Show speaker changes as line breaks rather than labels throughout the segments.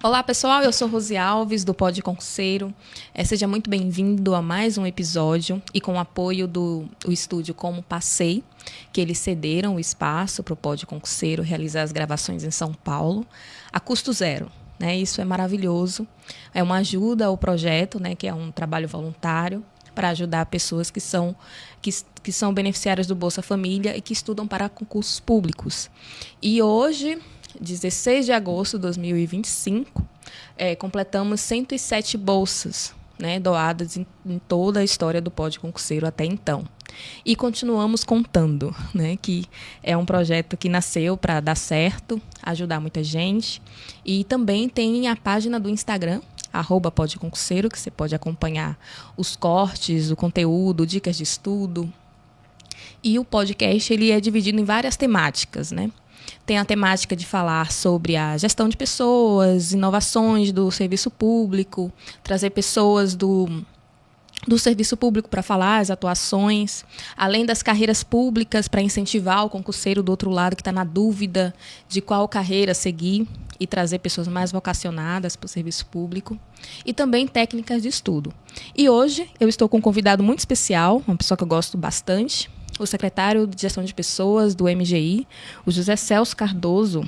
Olá, pessoal, eu sou Rose Alves, do Pod Concurseiro. Seja muito bem-vindo a mais um episódio e com o apoio do estúdio Como Passei, que eles cederam o espaço para o Pod Concurseiro realizar as gravações em São Paulo, a custo zero. Isso é maravilhoso. É uma ajuda ao projeto, que é um trabalho voluntário para ajudar pessoas que são beneficiárias do Bolsa Família e que estudam para concursos públicos. E hoje, 16 de agosto de 2025, completamos 107 bolsas, doadas em toda a história do Pod Concurseiro até então. E continuamos contando, que é um projeto que nasceu para dar certo, ajudar muita gente. E também tem a página do Instagram, @podconcurseiro, que você pode acompanhar os cortes, o conteúdo, dicas de estudo. E o podcast ele é dividido em várias temáticas, Tem a temática de falar sobre a gestão de pessoas, inovações do serviço público, trazer pessoas do serviço público para falar as atuações, além das carreiras públicas para incentivar o concurseiro do outro lado que está na dúvida de qual carreira seguir e trazer pessoas mais vocacionadas para o serviço público, e também técnicas de estudo. E hoje eu estou com um convidado muito especial, uma pessoa que eu gosto bastante, o secretário de Gestão de Pessoas do MGI, o José Celso Cardoso.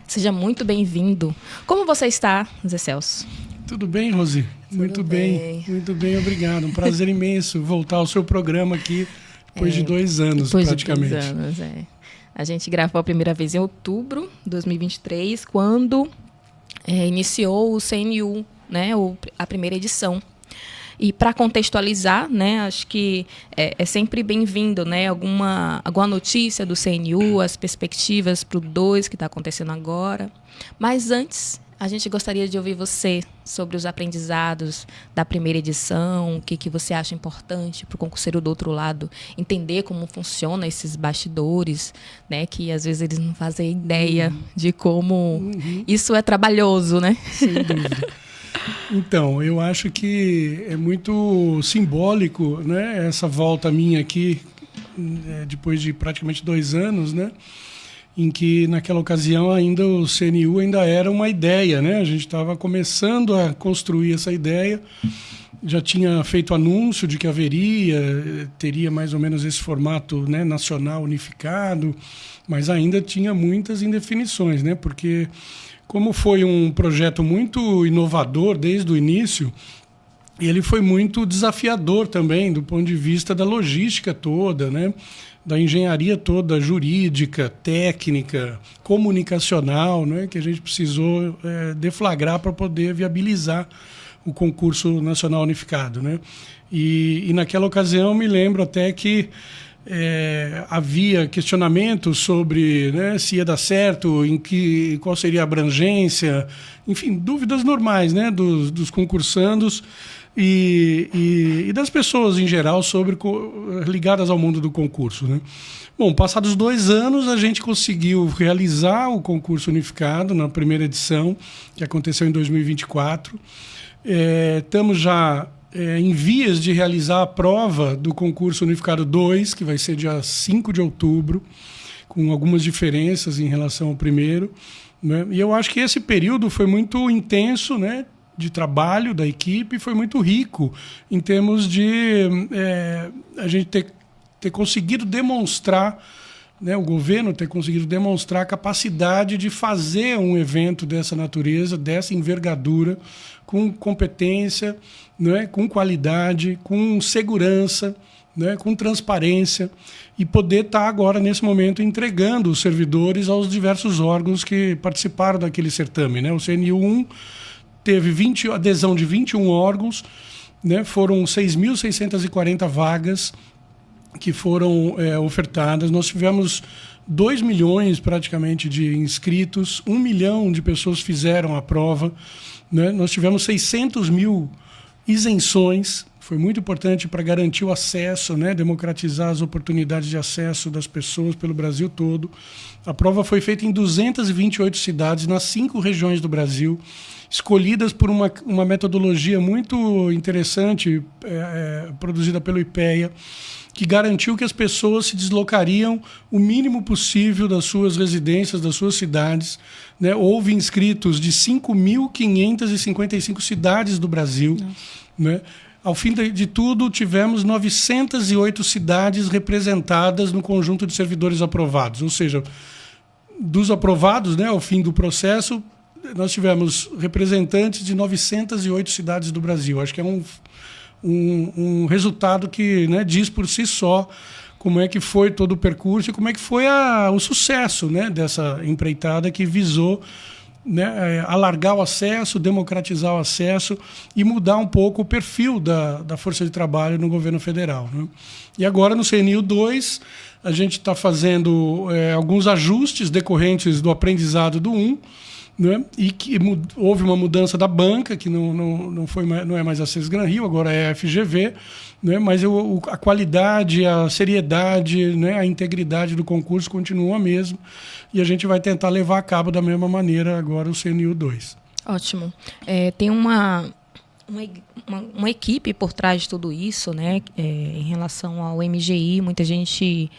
Seja muito bem-vindo. Como você está, José Celso?
Tudo bem, Rose? Muito bem, obrigado. Um prazer imenso voltar ao seu programa aqui depois de 2 anos, praticamente.
Depois de 2 anos, A gente gravou a primeira vez em outubro de 2023, quando iniciou o CNU, a primeira edição. E para contextualizar, acho que é sempre bem-vindo, alguma notícia do CNU, as perspectivas para o 2 que está acontecendo agora. Mas antes, a gente gostaria de ouvir você sobre os aprendizados da primeira edição, o que você acha importante para o concurseiro do outro lado entender como funcionam esses bastidores, que às vezes eles não fazem ideia de como isso é trabalhoso,
Sem dúvida. Então, eu acho que é muito simbólico, essa volta minha aqui, depois de praticamente 2 anos, em que naquela ocasião ainda o CNU ainda era uma ideia, A gente estava começando a construir essa ideia, já tinha feito anúncio de que teria mais ou menos esse formato nacional unificado, mas ainda tinha muitas indefinições, porque como foi um projeto muito inovador desde o início, ele foi muito desafiador também do ponto de vista da logística toda, da engenharia toda, jurídica, técnica, comunicacional, que a gente precisou deflagrar para poder viabilizar o concurso nacional unificado. E naquela ocasião me lembro até que havia questionamentos sobre se ia dar certo, qual seria a abrangência, enfim, dúvidas normais dos concursandos e das pessoas em geral ligadas ao mundo do concurso. Bom, passados 2 anos, a gente conseguiu realizar o concurso unificado na primeira edição, que aconteceu em 2024. Estamos já em vias de realizar a prova do concurso unificado 2, que vai ser dia 5 de outubro, com algumas diferenças em relação ao primeiro. E eu acho que esse período foi muito intenso, de trabalho da equipe, foi muito rico em termos de a gente ter conseguido demonstrar, o governo ter conseguido demonstrar a capacidade de fazer um evento dessa natureza, dessa envergadura, com competência, com qualidade, com segurança, com transparência, e poder estar agora, nesse momento, entregando os servidores aos diversos órgãos que participaram daquele certame. O CNU1 teve adesão de 21 órgãos, foram 6.640 vagas que foram ofertadas. Nós tivemos 2 milhões praticamente de inscritos, 1 milhão de pessoas fizeram a prova, Nós tivemos 600 mil isenções, foi muito importante para garantir o acesso, né, democratizar as oportunidades de acesso das pessoas pelo Brasil todo. A prova foi feita em 228 cidades, nas 5 regiões do Brasil, escolhidas por uma metodologia muito interessante, produzida pelo IPEA, que garantiu que as pessoas se deslocariam o mínimo possível das suas residências, das suas cidades, né? Houve inscritos de 5.555 cidades do Brasil, né? Ao fim de tudo, tivemos 908 cidades representadas no conjunto de servidores aprovados. Ou seja, dos aprovados, né, ao fim do processo, nós tivemos representantes de 908 cidades do Brasil. Acho que é um resultado que, né, diz por si só como é que foi todo o percurso e como é que foi o sucesso, né, dessa empreitada que visou, né, alargar o acesso, democratizar o acesso e mudar um pouco o perfil da força de trabalho no governo federal, né? E agora, no CNU 2, a gente está fazendo alguns ajustes decorrentes do aprendizado do 1, né? E que houve uma mudança da banca, que não é mais a CES Gran Rio, agora é a FGV, né? Mas a qualidade, a seriedade, né, a integridade do concurso continuam a mesma, e a gente vai tentar levar a cabo da mesma maneira agora o CNU 2.
Ótimo. Tem uma equipe por trás de tudo isso, né? Em relação ao MGI, muita gente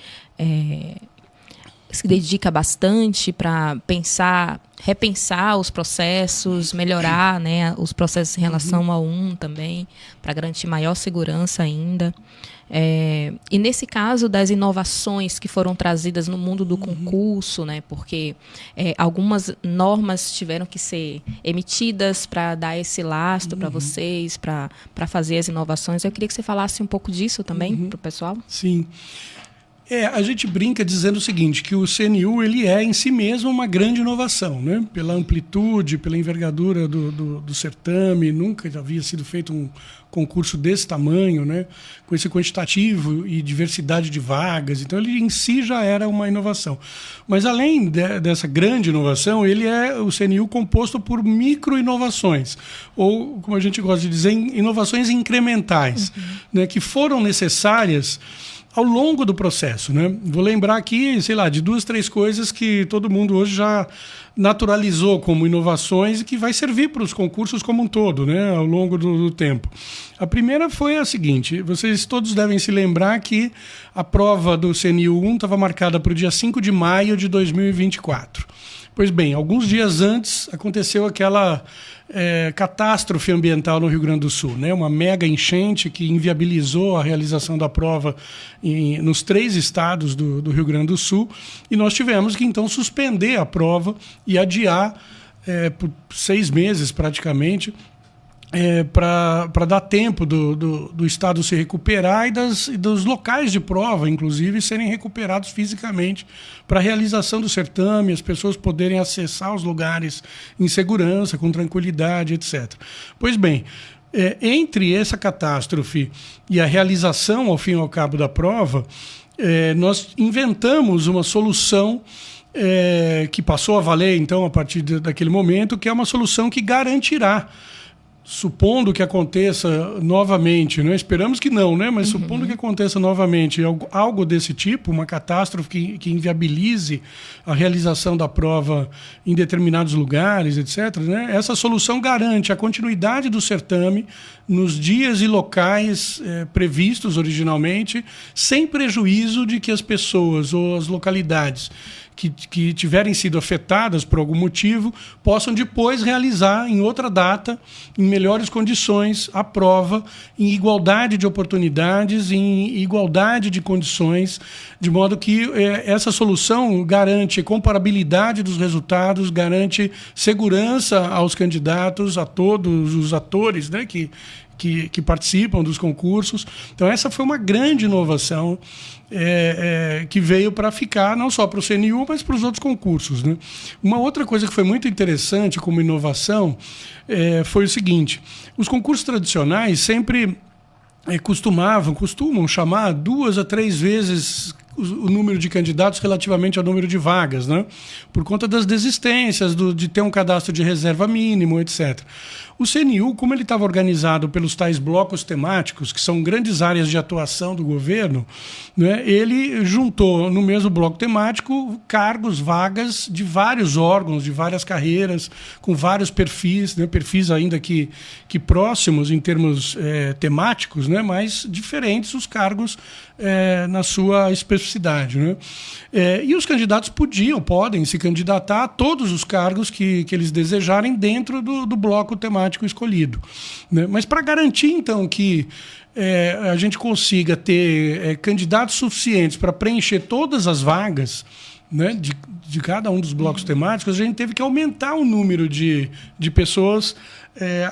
se dedica bastante para repensar os processos, melhorar, né, os processos em relação ao 1 também, para garantir maior segurança ainda. E nesse caso das inovações que foram trazidas no mundo do concurso, né, porque algumas normas tiveram que ser emitidas para dar esse lastro para vocês, para fazer as inovações. Eu queria que você falasse um pouco disso também para o pessoal.
Sim. A gente brinca dizendo o seguinte, que o CNU ele é em si mesmo uma grande inovação, né? Pela amplitude, pela envergadura do certame, nunca havia sido feito um concurso desse tamanho, né? Com esse quantitativo e diversidade de vagas. Então, ele em si já era uma inovação. Mas, além dessa grande inovação, ele é o CNU composto por micro-inovações, ou, como a gente gosta de dizer, inovações incrementais, né? Que foram necessárias ao longo do processo, né? Vou lembrar aqui, sei lá, de 2, 3 coisas que todo mundo hoje já naturalizou como inovações e que vai servir para os concursos como um todo, né? Ao longo do tempo. A primeira foi a seguinte: vocês todos devem se lembrar que a prova do CNU 1 estava marcada para o dia 5 de maio de 2024. Pois bem, alguns dias antes aconteceu aquela catástrofe ambiental no Rio Grande do Sul, né? Uma mega enchente que inviabilizou a realização da prova nos 3 estados do Rio Grande do Sul, e nós tivemos que então suspender a prova e adiar por 6 meses praticamente, para dar tempo do Estado se recuperar e dos locais de prova, inclusive, serem recuperados fisicamente para a realização do certame, as pessoas poderem acessar os lugares em segurança, com tranquilidade, etc. Pois bem, entre essa catástrofe e a realização, ao fim e ao cabo da prova, nós inventamos uma solução que passou a valer, então, a partir daquele momento, que é uma solução que garantirá, supondo que aconteça novamente, né? Esperamos que não, né? Mas supondo que aconteça novamente algo desse tipo, uma catástrofe que inviabilize a realização da prova em determinados lugares, etc., né? Essa solução garante a continuidade do certame nos dias e locais previstos originalmente, sem prejuízo de que as pessoas ou as localidades que tiverem sido afetadas por algum motivo possam depois realizar em outra data, em melhores condições, a prova em igualdade de oportunidades, em igualdade de condições, de modo que essa solução garante comparabilidade dos resultados, garante segurança aos candidatos, a todos os atores, né, que participam dos concursos. Então, essa foi uma grande inovação que veio para ficar, não só para o CNU, mas para os outros concursos, né? Uma outra coisa que foi muito interessante como inovação foi o seguinte: os concursos tradicionais sempre costumam chamar 2 a 3 vezes o número de candidatos relativamente ao número de vagas, né? Por conta das desistências, de ter um cadastro de reserva mínimo, etc. O CNU, como ele estava organizado pelos tais blocos temáticos, que são grandes áreas de atuação do governo, né, ele juntou no mesmo bloco temático cargos, vagas de vários órgãos, de várias carreiras, com vários perfis, né, perfis ainda que próximos em termos temáticos, né, mas diferentes os cargos na sua especificidade, né? E os candidatos podem se candidatar a todos os cargos que eles desejarem dentro do bloco temático escolhido, né? Mas para garantir, então, que a gente consiga ter candidatos suficientes para preencher todas as vagas, né, de cada um dos blocos temáticos, a gente teve que aumentar o número de pessoas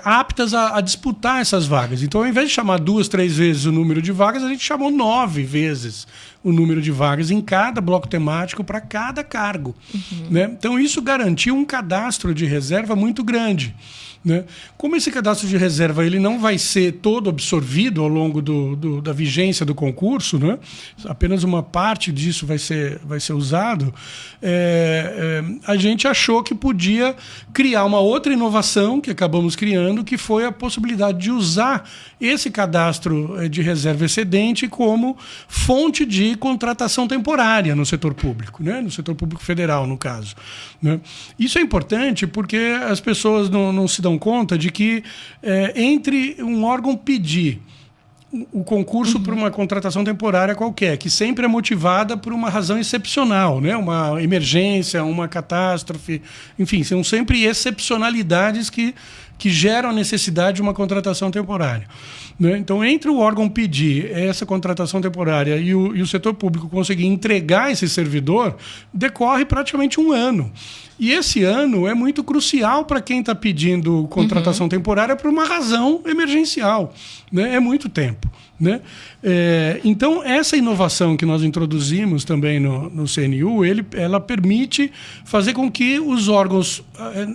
aptas a disputar essas vagas. Então, ao invés de chamar 2, 3 vezes o número de vagas, a gente chamou 9 vezes o número de vagas em cada bloco temático para cada cargo. Né? Então, isso garantiu um cadastro de reserva muito grande. Né? Como esse cadastro de reserva ele não vai ser todo absorvido ao longo da vigência do concurso, né? Apenas uma parte disso vai ser usado, a gente achou que podia criar uma outra inovação que acabamos criando, que foi a possibilidade de usar esse cadastro de reserva excedente como fonte de contratação temporária no setor público, né? No setor público federal, no caso. Né? Isso é importante porque as pessoas não se dão conta de que entre um órgão pedir o concurso por uma contratação temporária qualquer, que sempre é motivada por uma razão excepcional, né? Uma emergência, uma catástrofe, enfim, são sempre excepcionalidades que geram a necessidade de uma contratação temporária. Né? Então, entre o órgão pedir essa contratação temporária e o setor público conseguir entregar esse servidor, decorre praticamente um ano. E esse ano é muito crucial para quem está pedindo contratação temporária por uma razão emergencial. Né? É muito tempo. Né? Então, essa inovação que nós introduzimos também no CNU, ela permite fazer com que os órgãos,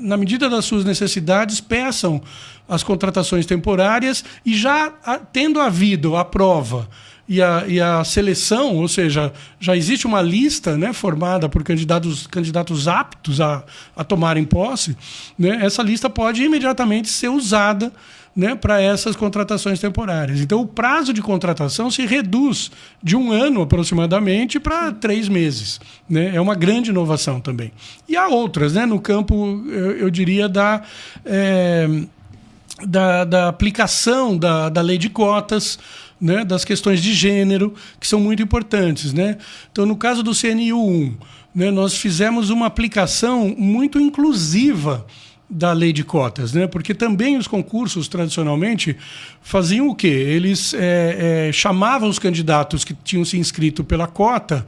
na medida das suas necessidades, peçam as contratações temporárias e já tendo havido a prova e a seleção, ou seja, já existe uma lista, né, formada por candidatos aptos a tomarem posse, né, essa lista pode imediatamente ser usada, né, para essas contratações temporárias. Então, o prazo de contratação se reduz de 1 ano aproximadamente para 3 meses. Né? É uma grande inovação também. E há outras, né, no campo, eu diria, da aplicação da lei de cotas, né, das questões de gênero, que são muito importantes. Né? Então, no caso do CNU1, né, nós fizemos uma aplicação muito inclusiva da lei de cotas, né? Porque também os concursos, tradicionalmente, faziam o quê? Eles chamavam os candidatos que tinham se inscrito pela cota,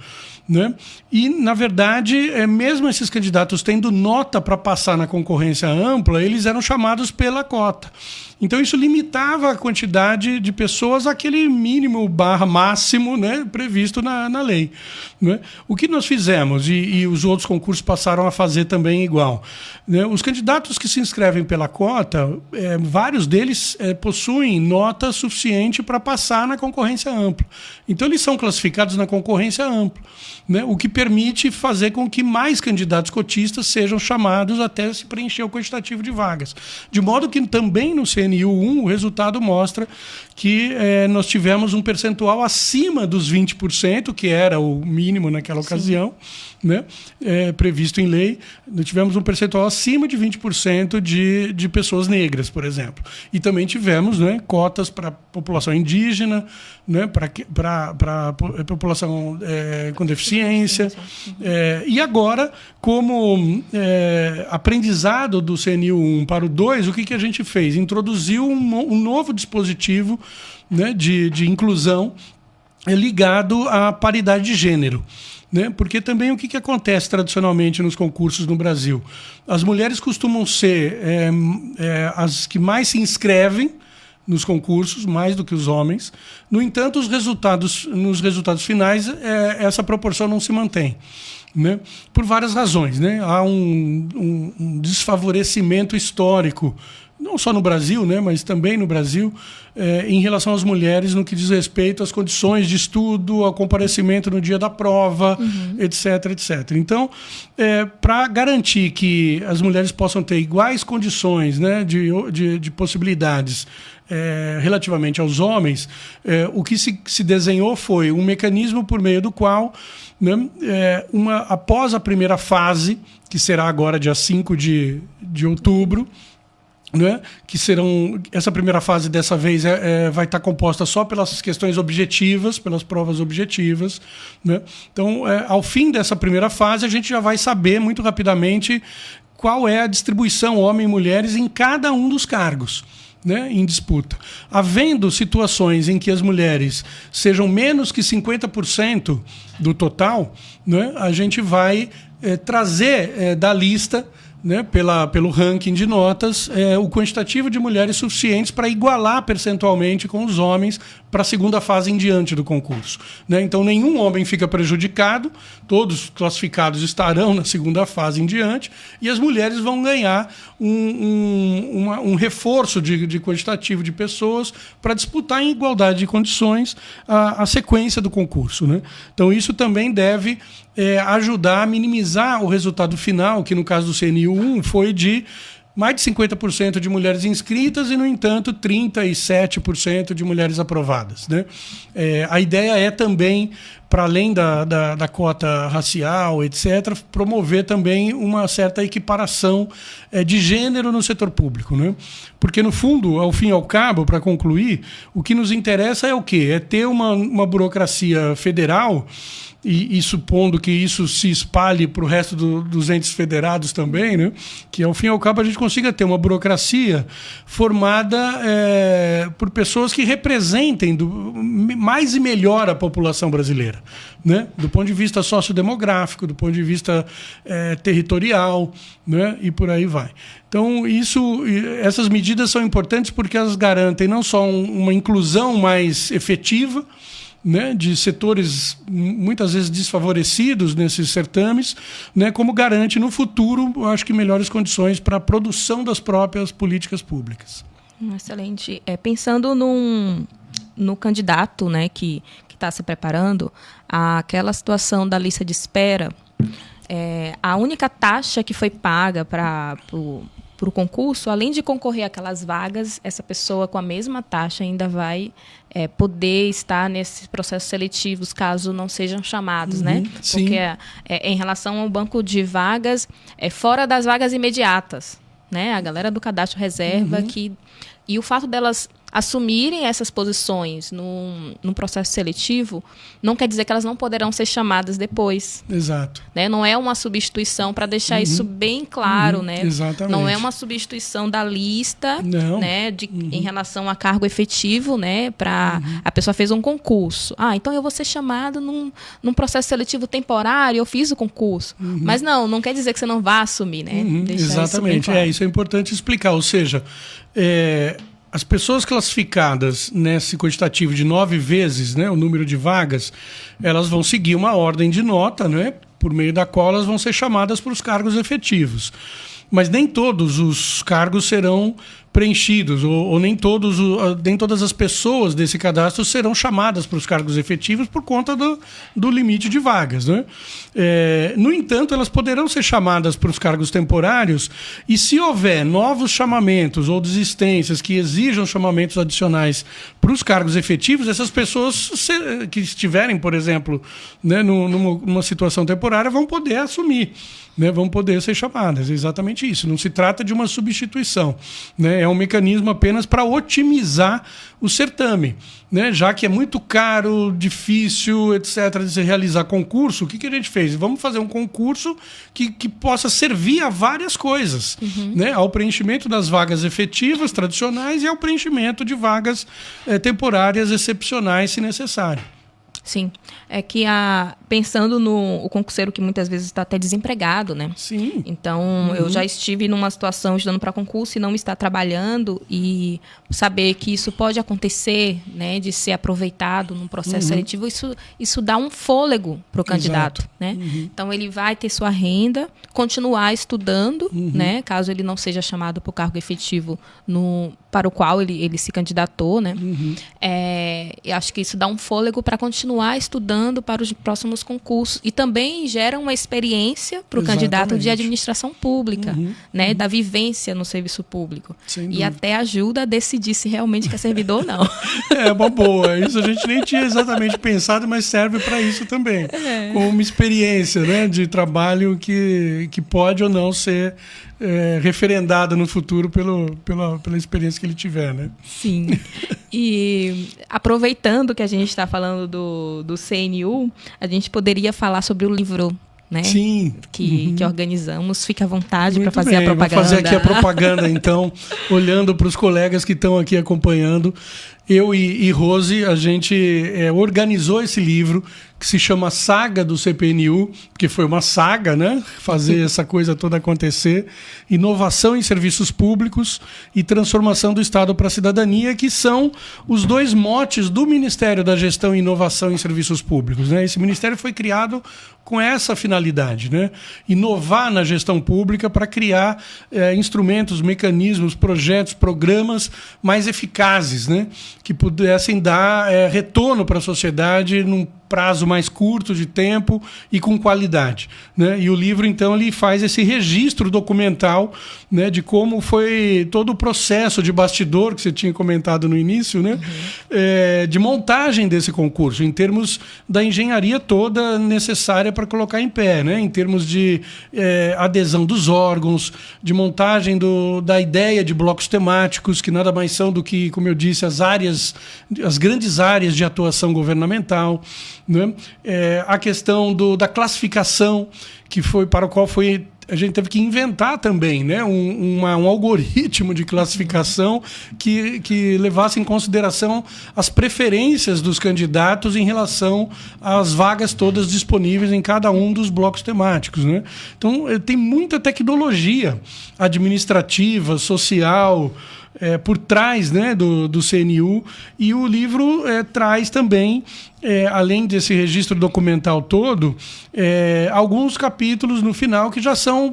né? E, na verdade, mesmo esses candidatos tendo nota para passar na concorrência ampla, eles eram chamados pela cota. Então, isso limitava a quantidade de pessoas àquele mínimo / máximo, né, previsto na lei. Né? O que nós fizemos, e os outros concursos passaram a fazer também igual. Né? Os candidatos que se inscrevem pela cota, vários deles possuem nota suficiente para passar na concorrência ampla. Então, eles são classificados na concorrência ampla, né? O que permite fazer com que mais candidatos cotistas sejam chamados até se preencher o quantitativo de vagas. De modo que também no CNU1 o resultado mostra que nós tivemos um percentual acima dos 20%, que era o mínimo naquela ocasião, né, previsto em lei. Nós tivemos um percentual acima de 20% de pessoas negras, por exemplo. E também tivemos, né, cotas para a população indígena, né, para a população com deficiência. E agora, como aprendizado do CNU1 para o 2, o que a gente fez? Introduziu um novo dispositivo, né, de inclusão ligado à paridade de gênero. Né? Porque também o que acontece tradicionalmente nos concursos no Brasil? As mulheres costumam ser as que mais se inscrevem nos concursos, mais do que os homens. No entanto, nos resultados finais, essa proporção não se mantém. Né? Por várias razões. Né? Há um desfavorecimento histórico não só no Brasil, né, mas também no Brasil, em relação às mulheres no que diz respeito às condições de estudo, ao comparecimento no dia da prova, etc, etc. Então, para garantir que as mulheres possam ter iguais condições, né, de possibilidades relativamente aos homens, o que se desenhou foi um mecanismo por meio do qual, né, após a primeira fase, que será agora dia 5 de outubro, né, que essa primeira fase dessa vez vai estar composta só pelas questões objetivas, pelas provas objetivas, né? Então, ao fim dessa primeira fase, a gente já vai saber muito rapidamente qual é a distribuição homem e mulheres em cada um dos cargos, né, em disputa. Havendo situações em que as mulheres sejam menos que 50% do total, né, a gente vai trazer da lista, né, pelo ranking de notas, o quantitativo de mulheres suficientes para igualar percentualmente com os homens para a segunda fase em diante do concurso, né? Então, nenhum homem fica prejudicado, todos classificados estarão na segunda fase em diante, e as mulheres vão ganhar um reforço de quantitativo de pessoas para disputar em igualdade de condições a sequência do concurso, né? Então, isso também deve ajudar a minimizar o resultado final, que no caso do CNU-1 foi de mais de 50% de mulheres inscritas e, no entanto, 37% de mulheres aprovadas, né? A ideia é também, para além da cota racial, etc., promover também uma certa equiparação de gênero no setor público, né? Porque, no fundo, ao fim e ao cabo, para concluir, o que nos interessa é o quê? É ter uma burocracia federal, e supondo que isso se espalhe para o resto dos entes federados também, né? Que, ao fim e ao cabo, a gente consiga ter uma burocracia formada por pessoas que representem mais e melhor a população brasileira, né? Do ponto de vista sociodemográfico, do ponto de vista territorial, né? E por aí vai. Então, essas medidas são importantes porque elas garantem não só uma inclusão mais efetiva, né, de setores muitas vezes desfavorecidos nesses certames, né, como garante no futuro, eu acho que melhores condições para a produção das próprias políticas públicas.
Excelente. Pensando no candidato, né, que está se preparando, aquela situação da lista de espera, a única taxa que foi paga para o concurso, além de concorrer àquelas vagas, essa pessoa com a mesma taxa ainda vai poder estar nesses processos seletivos, caso não sejam chamados, né?
Sim.
Porque em relação ao banco de vagas, fora das vagas imediatas, né? A galera do cadastro reserva e o fato delas assumirem essas posições num processo seletivo não quer dizer que elas não poderão ser chamadas depois.
Exato.
Né? Não é uma substituição, para deixar isso bem claro. Né?
Exatamente.
Não é uma substituição da lista, né, em relação a cargo efetivo, né, para a pessoa fez um concurso. Então eu vou ser chamado num processo seletivo temporário, eu fiz o concurso. Mas não quer dizer que você não vá assumir. Né?
Exatamente. Isso, claro. Isso é importante explicar. Ou seja, as pessoas classificadas nesse quantitativo de 9 vezes, né, o número de vagas, elas vão seguir uma ordem de nota, né, por meio da qual elas vão ser chamadas para os cargos efetivos. Mas nem todos os cargos serão preenchidos, ou nem todas as pessoas desse cadastro serão chamadas para os cargos efetivos por conta do limite de vagas, né? No entanto, elas poderão ser chamadas para os cargos temporários, e se houver novos chamamentos ou desistências que exijam chamamentos adicionais para os cargos efetivos, essas pessoas que estiverem, por exemplo, né, numa situação temporária, vão poder assumir, né, vão poder ser chamadas. É exatamente isso. Não se trata de uma substituição, né? É um mecanismo apenas para otimizar o certame, né? Já que é muito caro, difícil, etc., de se realizar concurso, o que a gente fez? Vamos fazer um concurso que possa servir a várias coisas, né? Ao preenchimento das vagas efetivas, tradicionais, e ao preenchimento de vagas temporárias excepcionais, se necessário.
Sim, é que pensando no o concurseiro que muitas vezes está até desempregado, né?
Sim.
Então, eu já estive numa situação estudando para concurso e não estar trabalhando e saber que isso pode acontecer, né, de ser aproveitado num processo seletivo, isso dá um fôlego para o candidato, né? Então, ele vai ter sua renda, continuar estudando, né, caso ele não seja chamado para o cargo efetivo para o qual ele se candidatou, né? Eu acho que isso dá um fôlego para continuar estudando para os próximos concursos e também gera uma experiência para o candidato de administração pública, né, da vivência no serviço público. E até ajuda a decidir se realmente quer servidor ou não.
É uma boa. Isso a gente nem tinha exatamente pensado, mas serve para isso também. Como uma experiência, né, de trabalho que pode ou não ser referendada no futuro pela experiência que ele tiver, né?
Sim. E aproveitando que a gente está falando do CNU, a gente poderia falar sobre o livro, né?
Sim.
Que organizamos. Fique à vontade para fazer
bem.
a propaganda.
Vou fazer aqui a propaganda, então, olhando para os colegas que estão aqui acompanhando. Eu e Rose, a gente organizou esse livro que se chama Saga do CPNU, porque foi uma saga, né? Fazer essa coisa toda acontecer. Inovação em serviços públicos e transformação do Estado para a cidadania, que são os dois motes do Ministério da Gestão e Inovação em Serviços Públicos, né? Esse ministério foi criado com essa finalidade, né? Inovar na gestão pública para criar instrumentos, mecanismos, projetos, programas mais eficazes, né? Que pudessem dar retorno para a sociedade num prazo mais curto de tempo e com qualidade, né? E o livro, então, ele faz esse registro documental, né, de como foi todo o processo de bastidor que você tinha comentado no início, né? De montagem desse concurso, em termos da engenharia toda necessária para colocar em pé, né? Em termos de adesão dos órgãos, de montagem da ideia de blocos temáticos, que nada mais são do que, como eu disse, as grandes áreas de atuação governamental, né? A questão da classificação, que foi para o qual a gente teve que inventar também, né? um algoritmo de classificação que levasse em consideração as preferências dos candidatos em relação às vagas todas disponíveis em cada um dos blocos temáticos, né? Então, tem muita tecnologia administrativa, social, por trás, né, do CNU, e o livro traz também, além desse registro documental todo, alguns capítulos no final que já são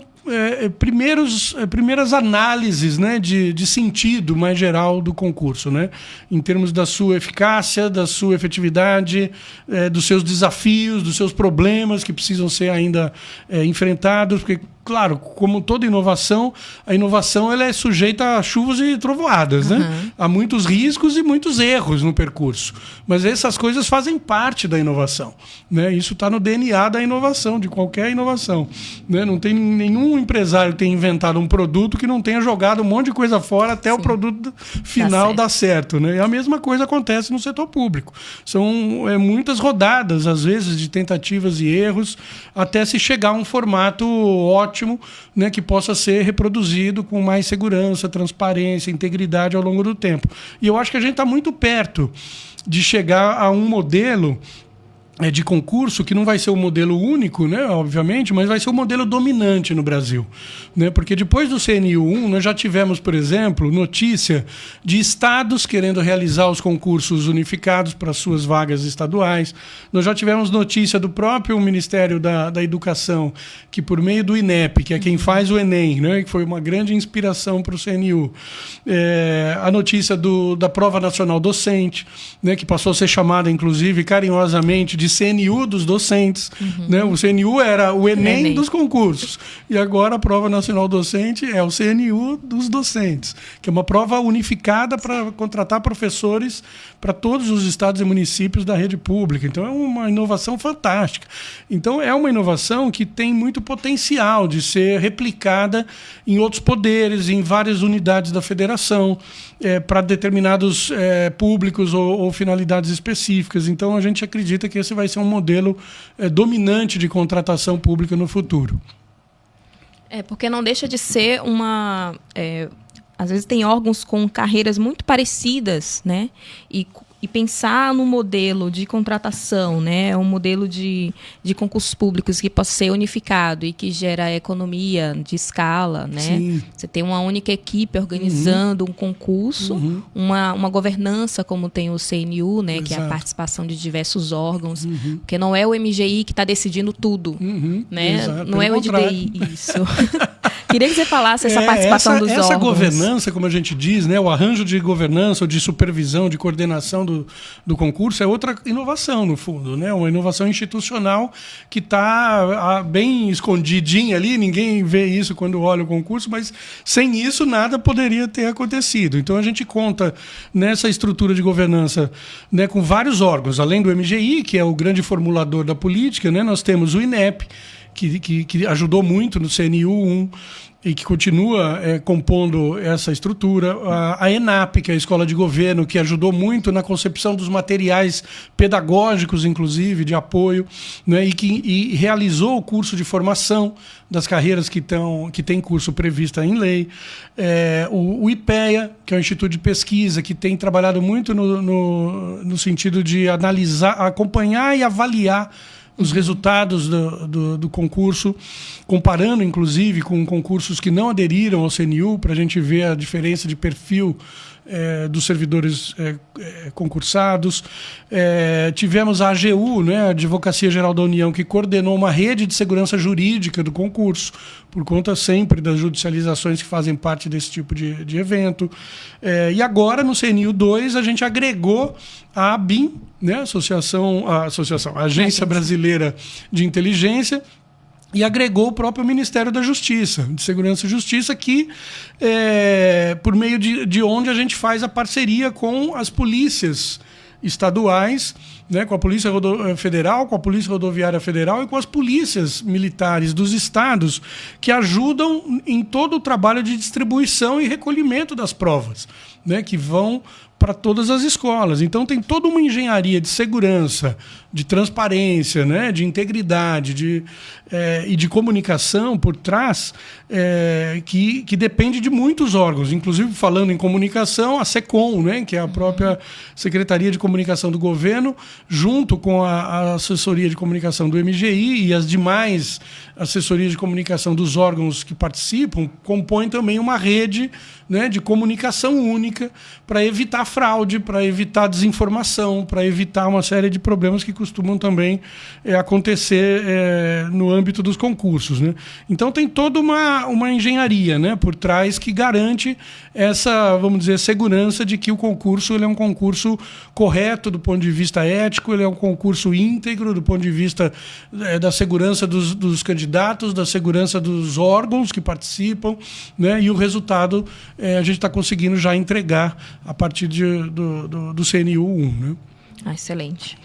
primeiras análises, né, de sentido mais geral do concurso, né, em termos da sua eficácia, da sua efetividade, dos seus desafios, dos seus problemas que precisam ser ainda enfrentados, porque, claro, como toda inovação, a inovação ela é sujeita a chuvas e trovoadas, né? Há muitos riscos e muitos erros no percurso. Mas essas coisas fazem parte da inovação, né? Isso está no DNA da inovação, de qualquer inovação, né? Não tem nenhum empresário que tenha inventado um produto que não tenha jogado um monte de coisa fora até o produto final dar certo, né? E a mesma coisa acontece no setor público. São muitas rodadas, às vezes, de tentativas e erros, até se chegar a um formato ótimo, né, que possa ser reproduzido com mais segurança, transparência, integridade ao longo do tempo. E eu acho que a gente está muito perto de chegar a um modelo de concurso que não vai ser o modelo único, né, obviamente, mas vai ser o modelo dominante no Brasil, né? Porque depois do CNU1 nós já tivemos, por exemplo, notícia de estados querendo realizar os concursos unificados para suas vagas estaduais. Nós já tivemos notícia do próprio Ministério da Educação, que por meio do INEP, que é quem faz o Enem, né, que foi uma grande inspiração para o CNU, a notícia da Prova Nacional Docente, né, que passou a ser chamada, inclusive, carinhosamente de CNU dos docentes, né? O CNU era o Enem dos concursos, e agora a Prova Nacional Docente é o CNU dos docentes, que é uma prova unificada para contratar professores para todos os estados e municípios da rede pública. Então é uma inovação fantástica. Então é uma inovação que tem muito potencial de ser replicada em outros poderes, em várias unidades da federação, para determinados públicos ou finalidades específicas. Então a gente acredita que esse vai ser um modelo dominante de contratação pública no futuro.
Porque não deixa de ser às vezes tem órgãos com carreiras muito parecidas, né? E pensar no modelo de contratação, né, um modelo de concursos públicos que possa ser unificado e que gera economia de escala, né?
Sim.
Você tem uma única equipe organizando um concurso, uma governança como tem o CNU, né, que é a participação de diversos órgãos, porque não é o MGI que está decidindo tudo, né?
Exato.
Não é o EDI, isso. Queria que você falasse essa participação dos órgãos.
Essa governança, como a gente diz, né, o arranjo de governança, ou de supervisão, de coordenação do concurso é outra inovação, no fundo, né? Uma inovação institucional que está bem escondidinha ali, ninguém vê isso quando olha o concurso, mas sem isso nada poderia ter acontecido. Então a gente conta nessa estrutura de governança, né, com vários órgãos, além do MGI, que é o grande formulador da política, né, nós temos o INEP, que ajudou muito no CNU 1 e que continua compondo essa estrutura. A ENAP, que é a Escola de Governo, que ajudou muito na concepção dos materiais pedagógicos, inclusive, de apoio, né, e realizou o curso de formação das carreiras que tem curso previsto em lei. O IPEA, que é o Instituto de Pesquisa, que tem trabalhado muito no sentido de analisar, acompanhar e avaliar os resultados do concurso, comparando, inclusive, com concursos que não aderiram ao CNU, para a gente ver a diferença de perfil dos servidores concursados. Tivemos a AGU, né, a Advocacia Geral da União, que coordenou uma rede de segurança jurídica do concurso, por conta sempre das judicializações que fazem parte desse tipo de evento. E agora, no CNU 2, a gente agregou a ABIN, né, a Agência Brasileira de Inteligência, e agregou o próprio Ministério da Justiça, de Segurança e Justiça, que por meio de onde a gente faz a parceria com as polícias estaduais, né, com a Polícia Federal, com a Polícia Rodoviária Federal e com as polícias militares dos estados, que ajudam em todo o trabalho de distribuição e recolhimento das provas, né, que vão para todas as escolas. Então tem toda uma engenharia de segurança, de transparência, né, de integridade e de comunicação por trás, que depende de muitos órgãos. Inclusive, falando em comunicação, a SECOM, né, que é a própria Secretaria de Comunicação do Governo, junto com a assessoria de comunicação do MGI e as demais assessorias de comunicação dos órgãos que participam, compõem também uma rede, né, de comunicação única para evitar fraude, para evitar desinformação, para evitar uma série de problemas que costumam também acontecer no âmbito dos concursos, né? Então tem toda uma engenharia, né, por trás que garante essa, vamos dizer, segurança de que o concurso ele é um concurso correto do ponto de vista ético, ele é um concurso íntegro do ponto de vista da segurança dos candidatos, da segurança dos órgãos que participam, né, e o resultado a gente está conseguindo já entregar a partir do CNU 1. Né?
Excelente.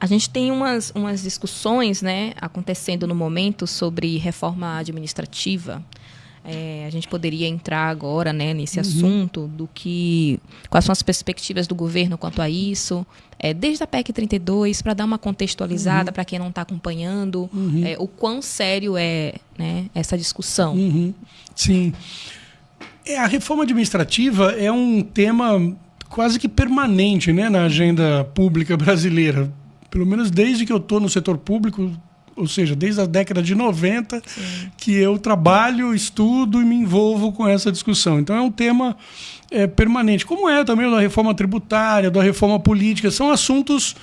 A gente tem umas discussões, né, acontecendo no momento sobre reforma administrativa. A gente poderia entrar agora, né, nesse assunto quais são as perspectivas do governo quanto a isso, desde a PEC 32, para dar uma contextualizada para quem não está acompanhando, o quão sério é, né, essa discussão.
Sim. A reforma administrativa é um tema quase que permanente, né, na agenda pública brasileira. Pelo menos desde que eu estou no setor público, ou seja, desde a década de 90, sim, que eu trabalho, estudo e me envolvo com essa discussão. Então é um tema permanente, como é também o da reforma tributária, da reforma política. São assuntos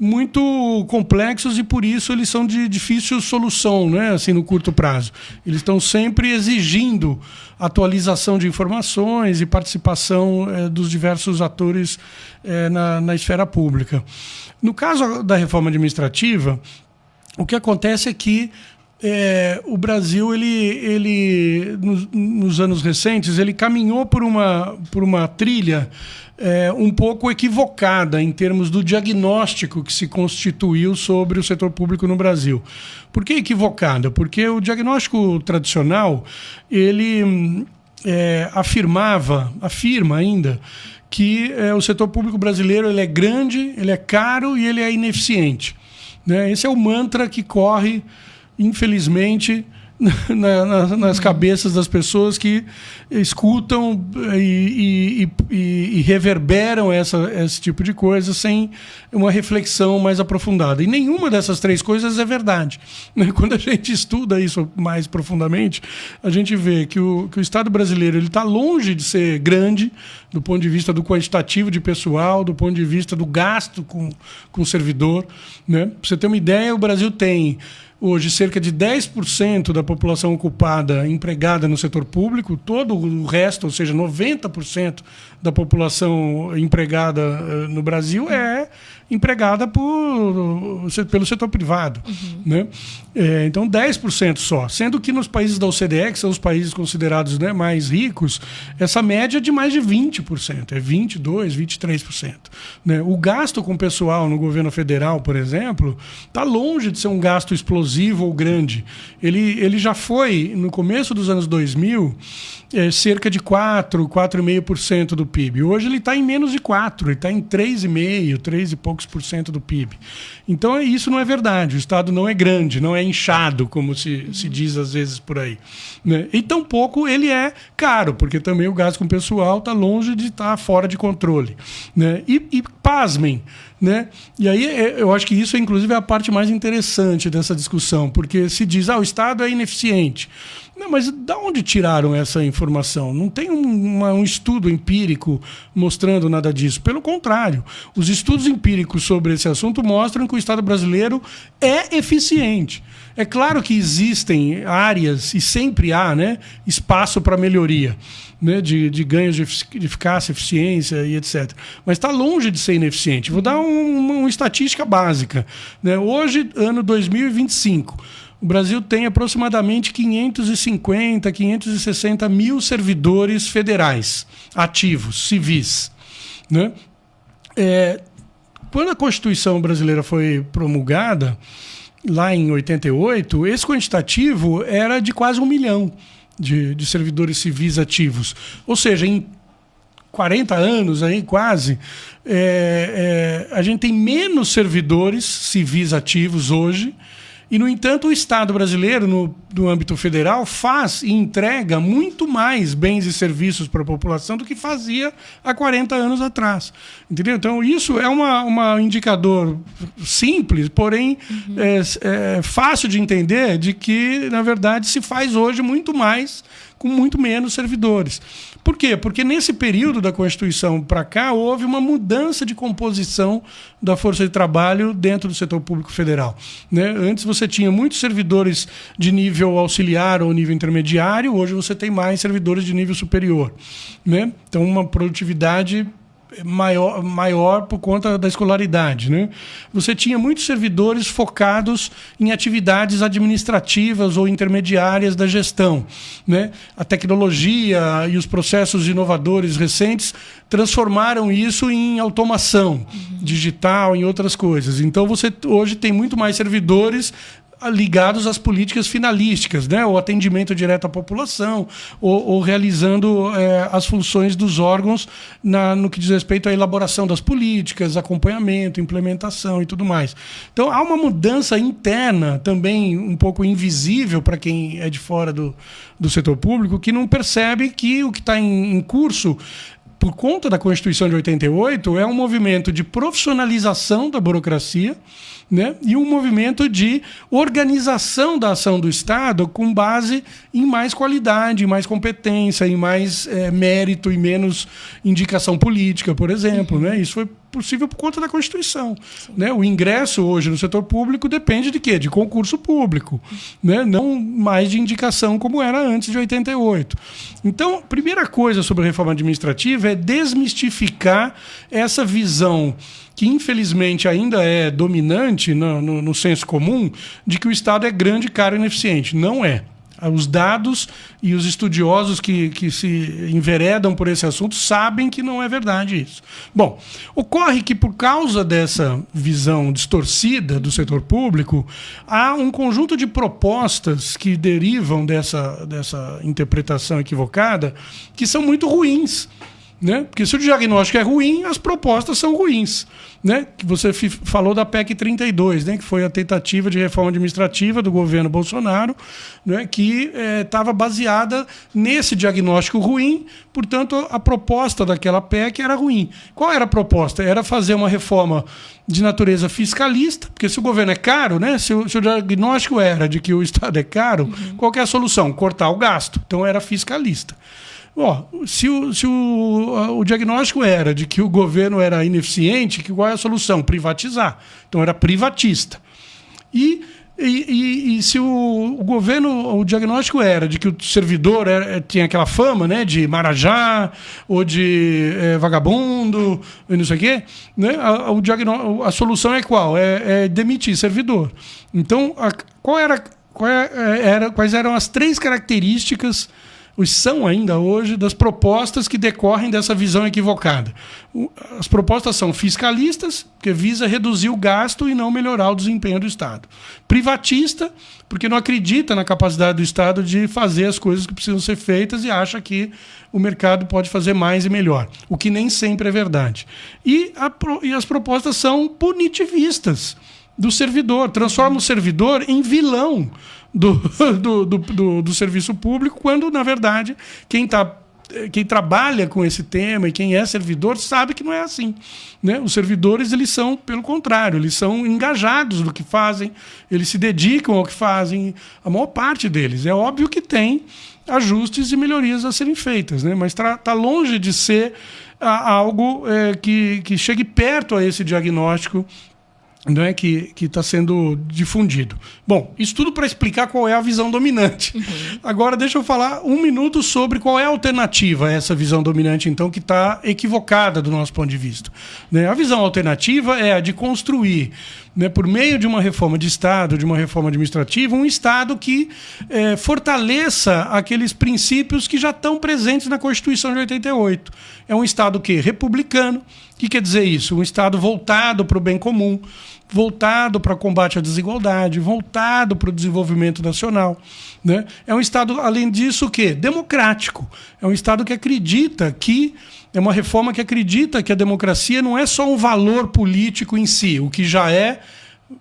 muito complexos e, por isso, eles são de difícil solução, né, assim, no curto prazo. Eles estão sempre exigindo atualização de informações e participação dos diversos atores na esfera pública. No caso da reforma administrativa, o que acontece é que o Brasil, ele nos anos recentes, ele caminhou por uma trilha um pouco equivocada em termos do diagnóstico que se constituiu sobre o setor público no Brasil. Por que equivocada? Porque o diagnóstico tradicional, ele afirma ainda que o setor público brasileiro ele é grande, ele é caro e ele é ineficiente. Né? Esse é o mantra que corre, infelizmente, nas cabeças das pessoas que escutam e reverberam esse tipo de coisa sem uma reflexão mais aprofundada. E nenhuma dessas três coisas é verdade. Quando a gente estuda isso mais profundamente, a gente vê que o Estado brasileiro está longe de ser grande do ponto de vista do quantitativo de pessoal, do ponto de vista do gasto com o servidor. Né? Para você ter uma ideia, o Brasil tem hoje cerca de 10% da população ocupada empregada no setor público, todo o resto, ou seja, 90% da população empregada no Brasil é empregada pelo setor privado. Né? Então, 10% só. Sendo que nos países da OCDE, que são os países considerados, né, mais ricos, essa média é de mais de 20%. É 22%, 23%. Né? O gasto com pessoal no governo federal, por exemplo, está longe de ser um gasto explosivo ou grande. Ele já foi, no começo dos anos 2000, cerca de 4,5% do PIB. Hoje ele está em menos de 4%, ele está em 3,5%, 3 e poucos por cento do PIB. Então isso não é verdade. O Estado não é grande, não é inchado, como se diz às vezes por aí. Né? E tampouco ele é caro, porque também o gasto com o pessoal está longe de estar fora de controle. Né? E pasmem, né? E aí eu acho que isso, inclusive, é a parte mais interessante dessa discussão, porque se diz, o Estado é ineficiente. Não, mas de onde tiraram essa informação? Não tem um estudo empírico mostrando nada disso. Pelo contrário, os estudos empíricos sobre esse assunto mostram que o Estado brasileiro é eficiente. É claro que existem áreas, e sempre há, né, espaço para melhoria, né, de ganhos de eficácia, eficiência e etc. Mas está longe de ser ineficiente. Vou dar uma estatística básica. Né? Hoje, ano 2025, o Brasil tem aproximadamente 550, 560 mil servidores federais ativos, civis. Né? Quando a Constituição brasileira foi promulgada, lá em 88, esse quantitativo era de quase 1 milhão de servidores civis ativos. Ou seja, em 40 anos, aí, quase, a gente tem menos servidores civis ativos hoje. E, no entanto, o Estado brasileiro, no âmbito federal, faz e entrega muito mais bens e serviços para a população do que fazia há 40 anos atrás. Entendeu? Então, isso é um indicador simples, porém fácil de entender, de que, na verdade, se faz hoje muito mais com muito menos servidores. Por quê? Porque nesse período da Constituição para cá houve uma mudança de composição da força de trabalho dentro do setor público federal. Né? Antes você tinha muitos servidores de nível auxiliar ou nível intermediário, hoje você tem mais servidores de nível superior. Né? Então, uma produtividade maior por conta da escolaridade. Né? Você tinha muitos servidores focados em atividades administrativas ou intermediárias da gestão. Né? A tecnologia e os processos inovadores recentes transformaram isso em automação digital, em outras coisas. Então, você hoje tem muito mais servidores ligados às políticas finalísticas, né? O atendimento direto à população, ou realizando as funções dos órgãos no que diz respeito à elaboração das políticas, acompanhamento, implementação e tudo mais. Então, há uma mudança interna, também um pouco invisível para quem é de fora do setor público, que não percebe que o que está em curso, por conta da Constituição de 88, é um movimento de profissionalização da burocracia, né? E um movimento de organização da ação do Estado com base em mais qualidade, em mais competência, em mais mérito e menos indicação política, por exemplo. Né? Isso foi possível por conta da Constituição. Né? O ingresso hoje no setor público depende de quê? De concurso público, né? Não mais de indicação como era antes de 88. Então, a primeira coisa sobre a reforma administrativa é desmistificar essa visão que infelizmente ainda é dominante no senso comum, de que o Estado é grande, caro e ineficiente. Não é. Os dados e os estudiosos que se enveredam por esse assunto sabem que não é verdade isso. Bom, ocorre que por causa dessa visão distorcida do setor público, há um conjunto de propostas que derivam dessa interpretação equivocada que são muito ruins. né? Porque se o diagnóstico é ruim, as propostas são ruins, né? Que você falou da PEC 32, né? Que foi a tentativa de reforma administrativa do governo Bolsonaro, né? Que estava baseada nesse diagnóstico ruim, portanto, a proposta daquela PEC era ruim. Qual era a proposta? Era fazer uma reforma de natureza fiscalista, porque se o governo é caro, né? Se o diagnóstico era de que o Estado é caro, qual que é a solução? Cortar o gasto. Então era fiscalista. Se o diagnóstico era de que o governo era ineficiente, qual é a solução? Privatizar. Então era privatista. E se o diagnóstico era de que o servidor tinha aquela fama, né, de marajá ou de vagabundo e não sei o quê, né, a solução é qual? É demitir servidor. Então, quais eram as 3 características, são ainda hoje, das propostas que decorrem dessa visão equivocada? As propostas são fiscalistas, porque visa reduzir o gasto e não melhorar o desempenho do Estado. Privatista, porque não acredita na capacidade do Estado de fazer as coisas que precisam ser feitas e acha que o mercado pode fazer mais e melhor, o que nem sempre é verdade. E as propostas são punitivistas do servidor, transforma o servidor em vilão do serviço público, quando, na verdade, quem trabalha com esse tema e quem é servidor sabe que não é assim, né? Os servidores, eles são, pelo contrário, eles são engajados no que fazem, eles se dedicam ao que fazem, a maior parte deles. É óbvio que tem ajustes e melhorias a serem feitas, né? Mas tá longe de ser algo que chegue perto a esse diagnóstico, não é, que está sendo difundido. Bom, isso tudo para explicar qual é a visão dominante. Agora deixa eu falar 1 minuto sobre qual é a alternativa a essa visão dominante, então, que está equivocada do nosso ponto de vista. Né? A visão alternativa é a de construir, né, por meio de uma reforma de Estado, de uma reforma administrativa, um Estado que fortaleça aqueles princípios que já estão presentes na Constituição de 88. É um Estado republicano. O que quer dizer isso? Um Estado voltado para o bem comum, voltado para o combate à desigualdade, voltado para o desenvolvimento nacional, né? É um Estado, além disso, o quê? Democrático. É um Estado que acredita que... É uma reforma que acredita que a democracia não é só um valor político em si, o que já é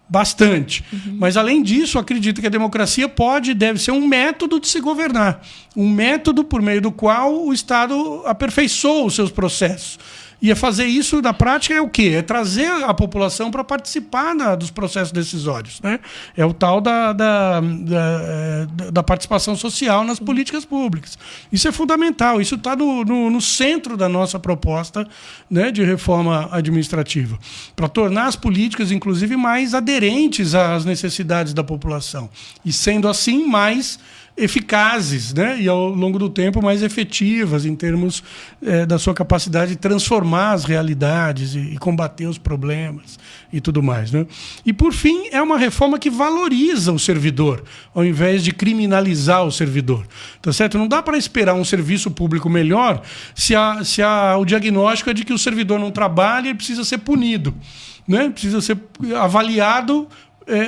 bastante. Mas, além disso, acredita que a democracia deve ser um método de se governar. Um método por meio do qual o Estado aperfeiçoa os seus processos. E fazer isso, na prática, é o quê? É trazer a população para participar dos processos decisórios, né? É o tal da participação social nas políticas públicas. Isso é fundamental, isso está no centro da nossa proposta, né, de reforma administrativa, para tornar as políticas, inclusive, mais aderentes às necessidades da população. E, sendo assim, mais eficazes, né? E ao longo do tempo mais efetivas em termos da sua capacidade de transformar as realidades e combater os problemas e tudo mais, né? E, por fim, é uma reforma que valoriza o servidor, ao invés de criminalizar o servidor. Tá certo? Não dá para esperar um serviço público melhor se o diagnóstico é de que o servidor não trabalha e precisa ser punido, né? Precisa ser avaliado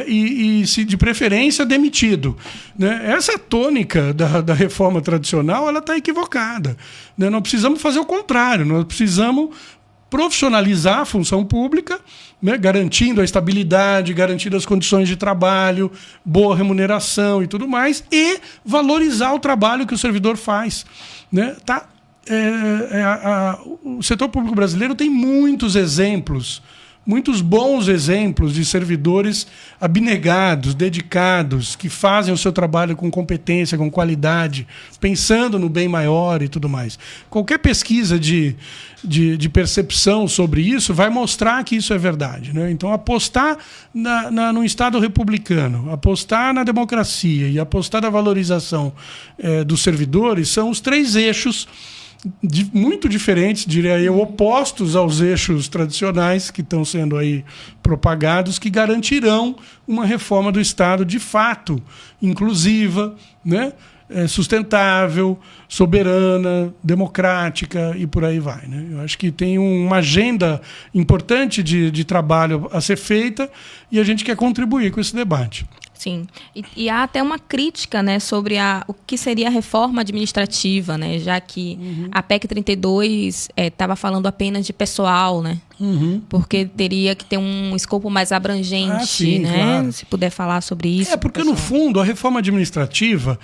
e de preferência, demitido. Né? Essa tônica da reforma tradicional, ela está equivocada. Né? Nós precisamos fazer o contrário, nós precisamos profissionalizar a função pública, né? Garantindo a estabilidade, garantindo as condições de trabalho, boa remuneração e tudo mais, e valorizar o trabalho que o servidor faz. Né? O setor público brasileiro tem muitos bons exemplos de servidores abnegados, dedicados, que fazem o seu trabalho com competência, com qualidade, pensando no bem maior e tudo mais. Qualquer pesquisa de percepção sobre isso vai mostrar que isso é verdade, né? Então, apostar no Estado republicano, apostar na democracia e apostar na valorização dos servidores são os 3 eixos muito diferentes, diria eu, opostos aos eixos tradicionais que estão sendo aí propagados, que garantirão uma reforma do Estado de fato inclusiva, né? Sustentável, soberana, democrática e por aí vai, né? Eu acho que tem uma agenda importante de trabalho a ser feita e a gente quer contribuir com esse debate.
Sim, e há até uma crítica, né, sobre o que seria a reforma administrativa, né, já que a PEC 32 estava falando apenas de pessoal, né, porque teria que ter um escopo mais abrangente,
sim,
né,
claro.
se puder falar sobre isso.
Porque no fundo a reforma administrativa,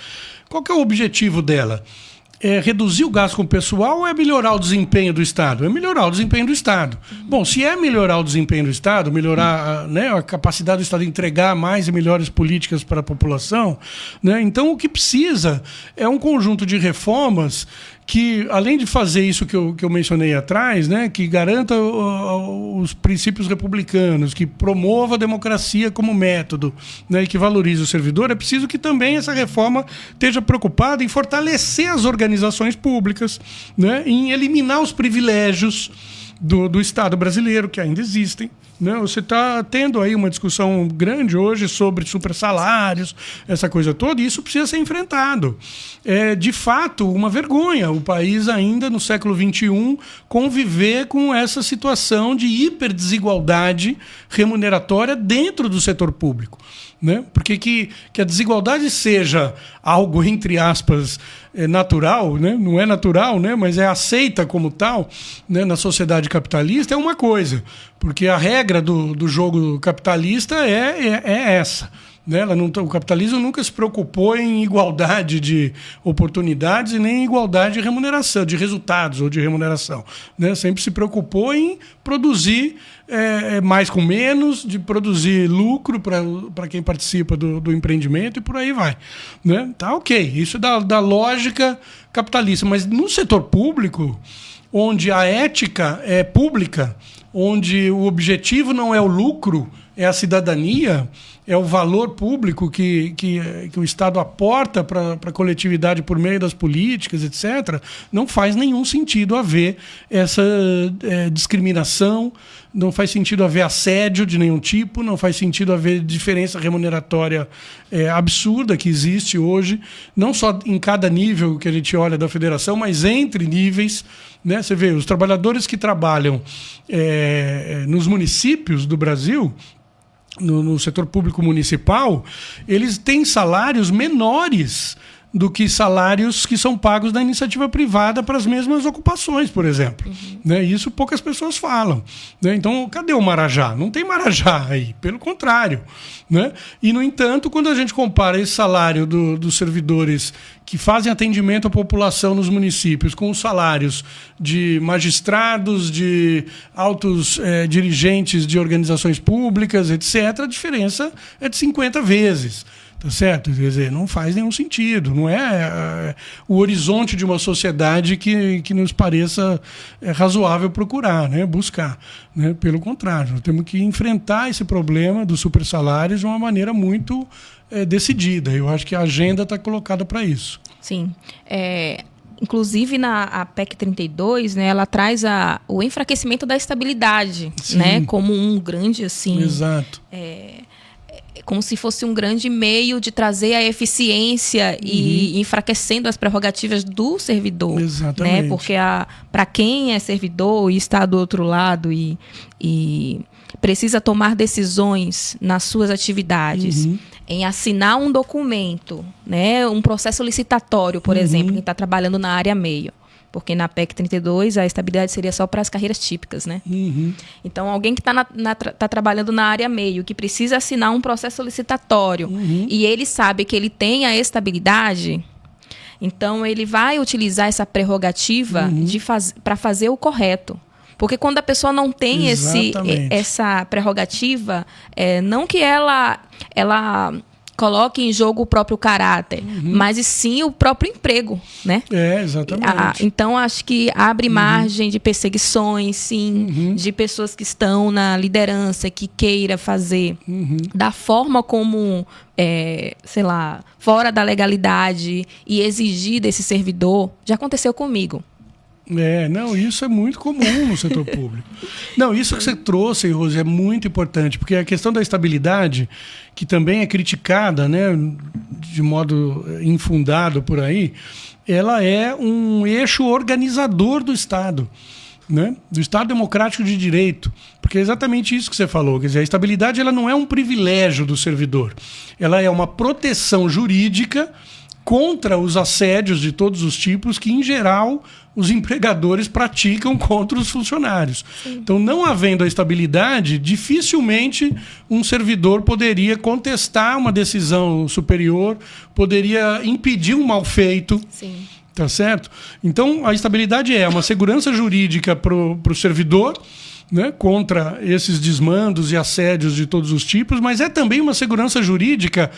qual que é o objetivo dela? É reduzir o gasto com o pessoal ou é melhorar o desempenho do Estado? É melhorar o desempenho do Estado. Bom, se é melhorar o desempenho do Estado, melhorar a capacidade do Estado de entregar mais e melhores políticas para a população, né, então o que precisa é um conjunto de reformas que, além de fazer isso que eu mencionei atrás, né, que garanta os princípios republicanos, que promova a democracia como método, né, e que valorize o servidor, é preciso que também essa reforma esteja preocupada em fortalecer as organizações públicas, né, em eliminar os privilégios do Estado brasileiro, que ainda existem. Né? Você está tendo aí uma discussão grande hoje sobre supersalários, essa coisa toda, e isso precisa ser enfrentado. É, de fato, uma vergonha o país ainda no século XXI conviver com essa situação de hiperdesigualdade remuneratória dentro do setor público. Né? Porque que a desigualdade seja algo, entre aspas, natural, né? Não é natural, né? Mas é aceita como tal, né? Na sociedade capitalista é uma coisa, porque a regra do jogo capitalista é essa. Né? O capitalismo nunca se preocupou em igualdade de oportunidades e nem em igualdade de remuneração, de resultados ou de remuneração. Né? Sempre se preocupou em produzir mais com menos, de produzir lucro para quem participa do empreendimento e por aí vai. Né? Tá ok, isso é da lógica capitalista, mas no setor público, onde a ética é pública, onde o objetivo não é o lucro, é a cidadania, é o valor público que o Estado aporta para a coletividade por meio das políticas, etc., não faz nenhum sentido haver essa discriminação, não faz sentido haver assédio de nenhum tipo, não faz sentido haver diferença remuneratória absurda que existe hoje, não só em cada nível que a gente olha da federação, mas entre níveis. Né? Você vê, os trabalhadores que trabalham nos municípios do Brasil, no setor público municipal, eles têm salários menores do que salários que são pagos da iniciativa privada para as mesmas ocupações, por exemplo. Né? Isso poucas pessoas falam. Né? Então, cadê o Marajá? Não tem Marajá aí, pelo contrário. Né? E, no entanto, quando a gente compara esse salário dos servidores que fazem atendimento à população nos municípios com os salários de magistrados, de altos dirigentes de organizações públicas, etc., a diferença é de 50 vezes. Tá certo? Quer dizer, não faz nenhum sentido. Não é o horizonte de uma sociedade que nos pareça razoável procurar, né? Buscar. Né? Pelo contrário, nós temos que enfrentar esse problema dos supersalários de uma maneira muito decidida. Eu acho que a agenda está colocada para isso.
Sim. Inclusive, a PEC 32, né, ela traz o enfraquecimento da estabilidade, né, como um grande, assim...
Exato.
Como se fosse um grande meio de trazer a eficiência e enfraquecendo as prerrogativas do servidor.
Exatamente.
Né? Porque para quem é servidor e está do outro lado e precisa tomar decisões nas suas atividades, em assinar um documento, né? Um processo licitatório, por exemplo, quem está trabalhando na área meio. Porque na PEC 32 a estabilidade seria só para as carreiras típicas, né? Então, alguém que está trabalhando na área meio, que precisa assinar um processo licitatório, e ele sabe que ele tem a estabilidade, então ele vai utilizar essa prerrogativa para fazer o correto. Porque quando a pessoa não tem essa prerrogativa, não que ela coloque em jogo o próprio caráter, mas e sim o próprio emprego, né?
Exatamente.
Então, acho que abre margem de perseguições, sim, de pessoas que estão na liderança, que queira fazer da forma como, sei lá, fora da legalidade e exigir desse servidor. Já aconteceu comigo.
Não, isso é muito comum no setor público. Não, isso que você trouxe, Rose, é muito importante, porque a questão da estabilidade, que também é criticada, né, de modo infundado por aí, ela é um eixo organizador do Estado. né, do Estado democrático de direito, porque é exatamente isso que você falou. Quer dizer, a estabilidade ela não é um privilégio do servidor, ela é uma proteção jurídica contra os assédios de todos os tipos que, em geral, os empregadores praticam contra os funcionários. Sim. Então, não havendo a estabilidade, dificilmente um servidor poderia contestar uma decisão superior, poderia impedir um mal feito.
Sim.
Tá certo? Então, a estabilidade é uma segurança jurídica para o servidor, né, contra esses desmandos e assédios de todos os tipos, mas é também uma segurança jurídica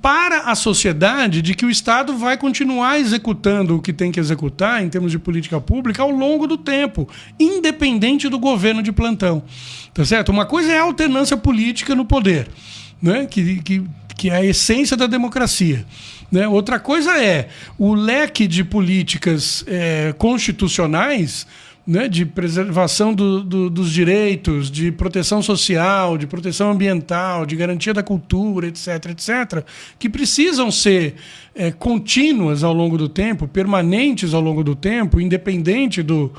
para a sociedade de que o Estado vai continuar executando o que tem que executar em termos de política pública ao longo do tempo, independente do governo de plantão. Tá certo? Uma coisa é a alternância política no poder, né, que é a essência da democracia. Né? Outra coisa é o leque de políticas constitucionais, né, de preservação dos direitos, de proteção social, de proteção ambiental, de garantia da cultura, etc., etc., que precisam ser contínuas ao longo do tempo, permanentes ao longo do tempo, independente do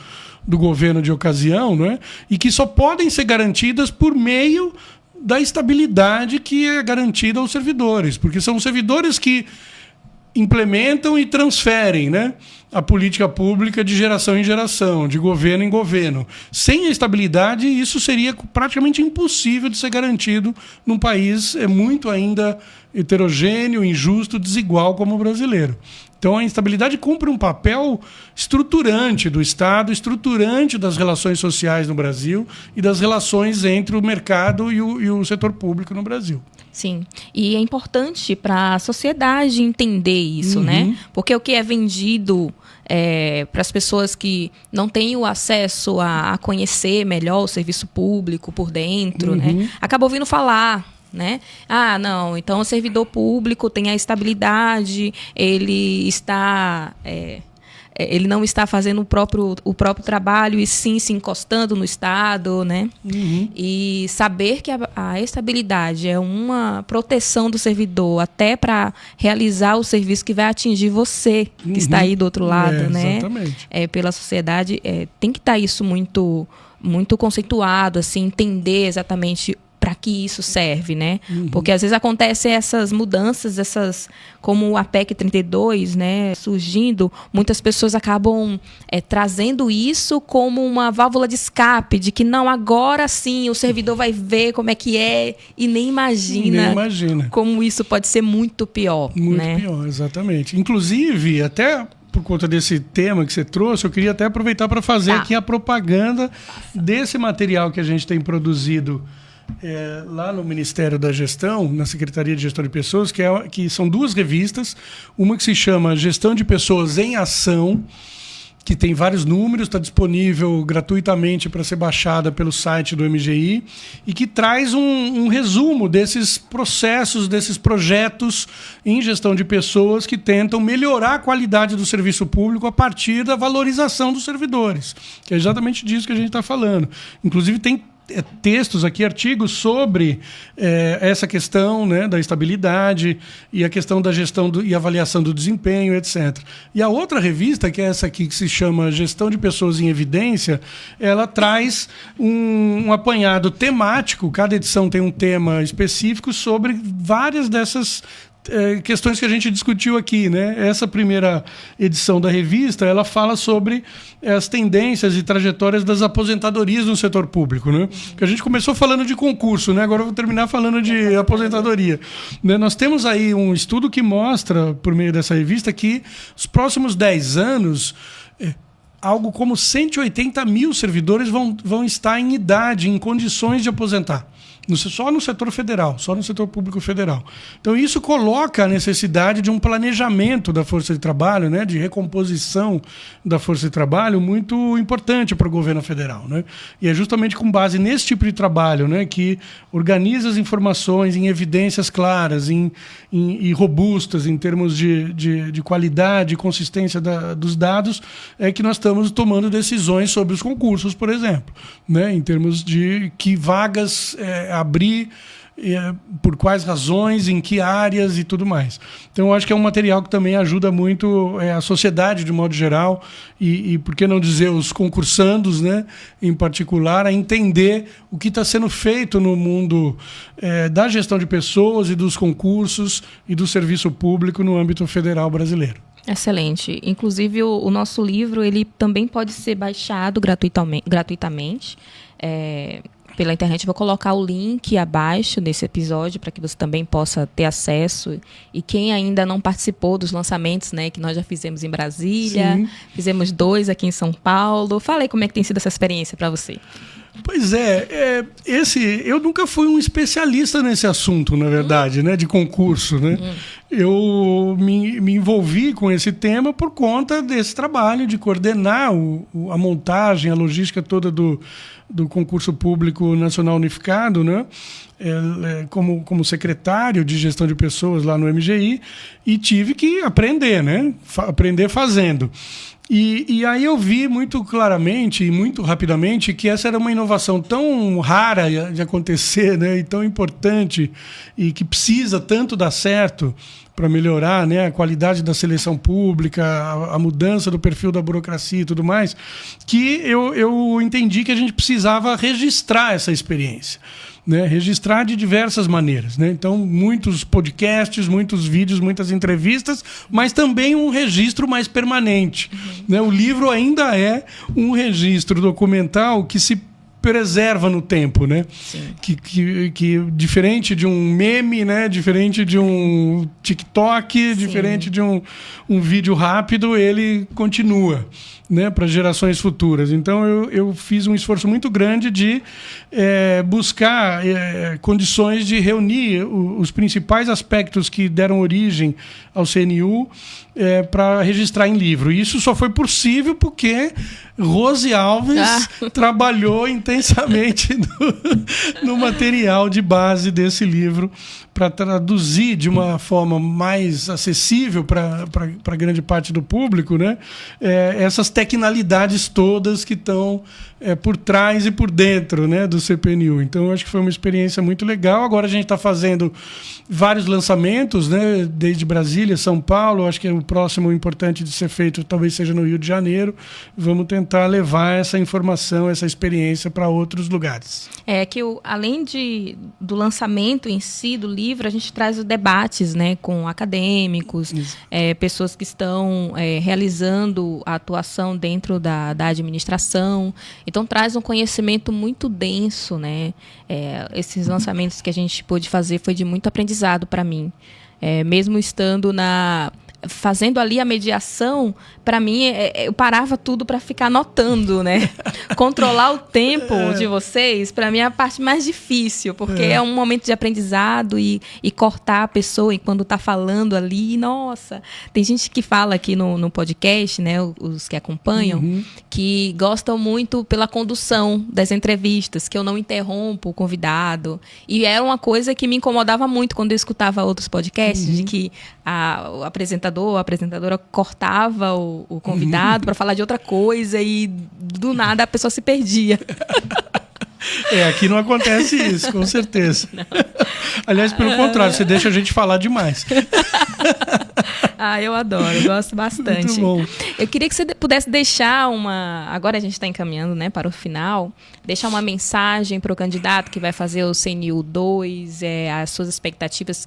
governo de ocasião, né, e que só podem ser garantidas por meio da estabilidade que é garantida aos servidores, porque são os servidores que implementam e transferem, né, a política pública de geração em geração, de governo em governo. Sem a estabilidade, isso seria praticamente impossível de ser garantido num país muito ainda heterogêneo, injusto, desigual como o brasileiro. Então, a instabilidade cumpre um papel estruturante do Estado, estruturante das relações sociais no Brasil e das relações entre o mercado e o setor público no Brasil.
Sim, e é importante para a sociedade entender isso, né? Porque o que é vendido para as pessoas que não têm o acesso a conhecer melhor o serviço público por dentro, né? Acaba ouvindo falar, né? Ah, não, então o servidor público tem a estabilidade, ele não está fazendo o próprio trabalho e sim se encostando no Estado, né? E saber que a estabilidade é uma proteção do servidor até para realizar o serviço que vai atingir você, que está aí do outro lado, né?
Exatamente.
Pela sociedade, tem que estar isso muito, muito conceituado, assim, entender exatamente para que isso serve, né? Porque às vezes acontecem essas mudanças, como a PEC 32, né, surgindo, muitas pessoas acabam trazendo isso como uma válvula de escape, de que não, agora sim o servidor vai ver como é que é e nem imagina como isso pode ser muito pior.
Muito pior, exatamente. Inclusive, até por conta desse tema que você trouxe, eu queria até aproveitar para fazer aqui a propaganda desse material que a gente tem produzido lá no Ministério da Gestão, na Secretaria de Gestão de Pessoas, que são duas revistas, uma que se chama Gestão de Pessoas em Ação, que tem vários números, está disponível gratuitamente para ser baixada pelo site do MGI, e que traz um resumo desses processos, desses projetos em gestão de pessoas que tentam melhorar a qualidade do serviço público a partir da valorização dos servidores, que é exatamente disso que a gente está falando. Inclusive tem textos aqui, artigos sobre essa questão, né, da estabilidade e a questão da gestão e avaliação do desempenho, etc. E a outra revista, que é essa aqui, que se chama Gestão de Pessoas em Evidência, ela traz um apanhado temático, cada edição tem um tema específico sobre várias dessas questões que a gente discutiu aqui, né? Essa primeira edição da revista, ela fala sobre as tendências e trajetórias das aposentadorias no setor público, né? Que a gente começou falando de concurso, né? Agora eu vou terminar falando de aposentadoria, né? Nós temos aí um estudo que mostra, por meio dessa revista, que os próximos 10 anos algo como 180 mil servidores vão estar em idade, em condições de aposentar. Só no setor federal, só no setor público federal. Então, isso coloca a necessidade de um planejamento da força de trabalho, né, de recomposição da força de trabalho muito importante para o governo federal, né? E é justamente com base nesse tipo de trabalho, né, que organiza as informações em evidências claras e robustas em termos de qualidade e consistência dos dados, que nós estamos tomando decisões sobre os concursos, por exemplo, né, em termos de que vagas abrir por quais razões, em que áreas e tudo mais. Então, eu acho que é um material que também ajuda muito a sociedade, de modo geral, e por que não dizer os concursandos, né, em particular, a entender o que está sendo feito no mundo da gestão de pessoas e dos concursos e do serviço público no âmbito federal brasileiro.
Excelente. Inclusive, o nosso livro ele também pode ser baixado gratuitamente pela internet. Vou colocar o link abaixo desse episódio para que você também possa ter acesso. E quem ainda não participou dos lançamentos, né, que nós já fizemos em Brasília, Sim. Fizemos 2 aqui em São Paulo. Fala aí como é que tem sido essa experiência para você.
Pois eu nunca fui um especialista nesse assunto, na verdade, né, de concurso, né? Eu me envolvi com esse tema por conta desse trabalho de coordenar a montagem, a logística toda do concurso público nacional unificado, né? Como secretário de gestão de pessoas lá no MGI, e tive que aprender, né? Aprender fazendo. E aí eu vi muito claramente e muito rapidamente que essa era uma inovação tão rara de acontecer, né, e tão importante, e que precisa tanto dar certo para melhorar, né, a qualidade da seleção pública, a mudança do perfil da burocracia e tudo mais, que eu entendi que a gente precisava registrar essa experiência. Né, registrar de diversas maneiras, né? Então, muitos podcasts, muitos vídeos, muitas entrevistas, mas também um registro mais permanente. Né? O livro ainda é um registro documental que se preserva no tempo, né? Que diferente de um meme, né? Diferente de um TikTok, Sim. diferente de um vídeo rápido, ele continua, né, para gerações futuras. Então eu fiz um esforço muito grande de buscar condições de reunir os principais aspectos que deram origem ao CNU para registrar em livro. E isso só foi possível porque Rose Alves trabalhou intensamente no material de base desse livro para traduzir de uma forma mais acessível para grande parte do público, né, essas tecnicalidades todas que estão por trás e por dentro, né, do CPNU. Então, eu acho que foi uma experiência muito legal. Agora a gente está fazendo vários lançamentos, né, desde Brasília, São Paulo. Acho que o próximo importante de ser feito talvez seja no Rio de Janeiro. Vamos tentar levar essa informação, essa experiência para outros lugares. Que
além do lançamento em si do livro, a gente traz os debates, né, com acadêmicos, pessoas que estão realizando a atuação dentro da administração. Então, traz um conhecimento muito denso, né? Esses lançamentos que a gente pôde fazer foi de muito aprendizado para mim. Mesmo estando fazendo ali a mediação, para mim, eu parava tudo para ficar anotando, né? Controlar o tempo de vocês, para mim, é a parte mais difícil, porque é um momento de aprendizado e cortar a pessoa quando está falando ali. Nossa, tem gente que fala aqui no podcast, né? Os que acompanham, que gostam muito pela condução das entrevistas, que eu não interrompo o convidado. E era uma coisa que me incomodava muito quando eu escutava outros podcasts, de que o apresentador ou a apresentadora cortava o convidado para falar de outra coisa e do nada a pessoa se perdia.
Aqui não acontece isso, com certeza. Não. Aliás, pelo contrário, você deixa a gente falar demais.
Eu adoro, eu gosto bastante.
Muito bom.
Eu queria que você pudesse deixar agora a gente está encaminhando, né, para o final, deixar uma mensagem para o candidato que vai fazer o CNU 2, as suas expectativas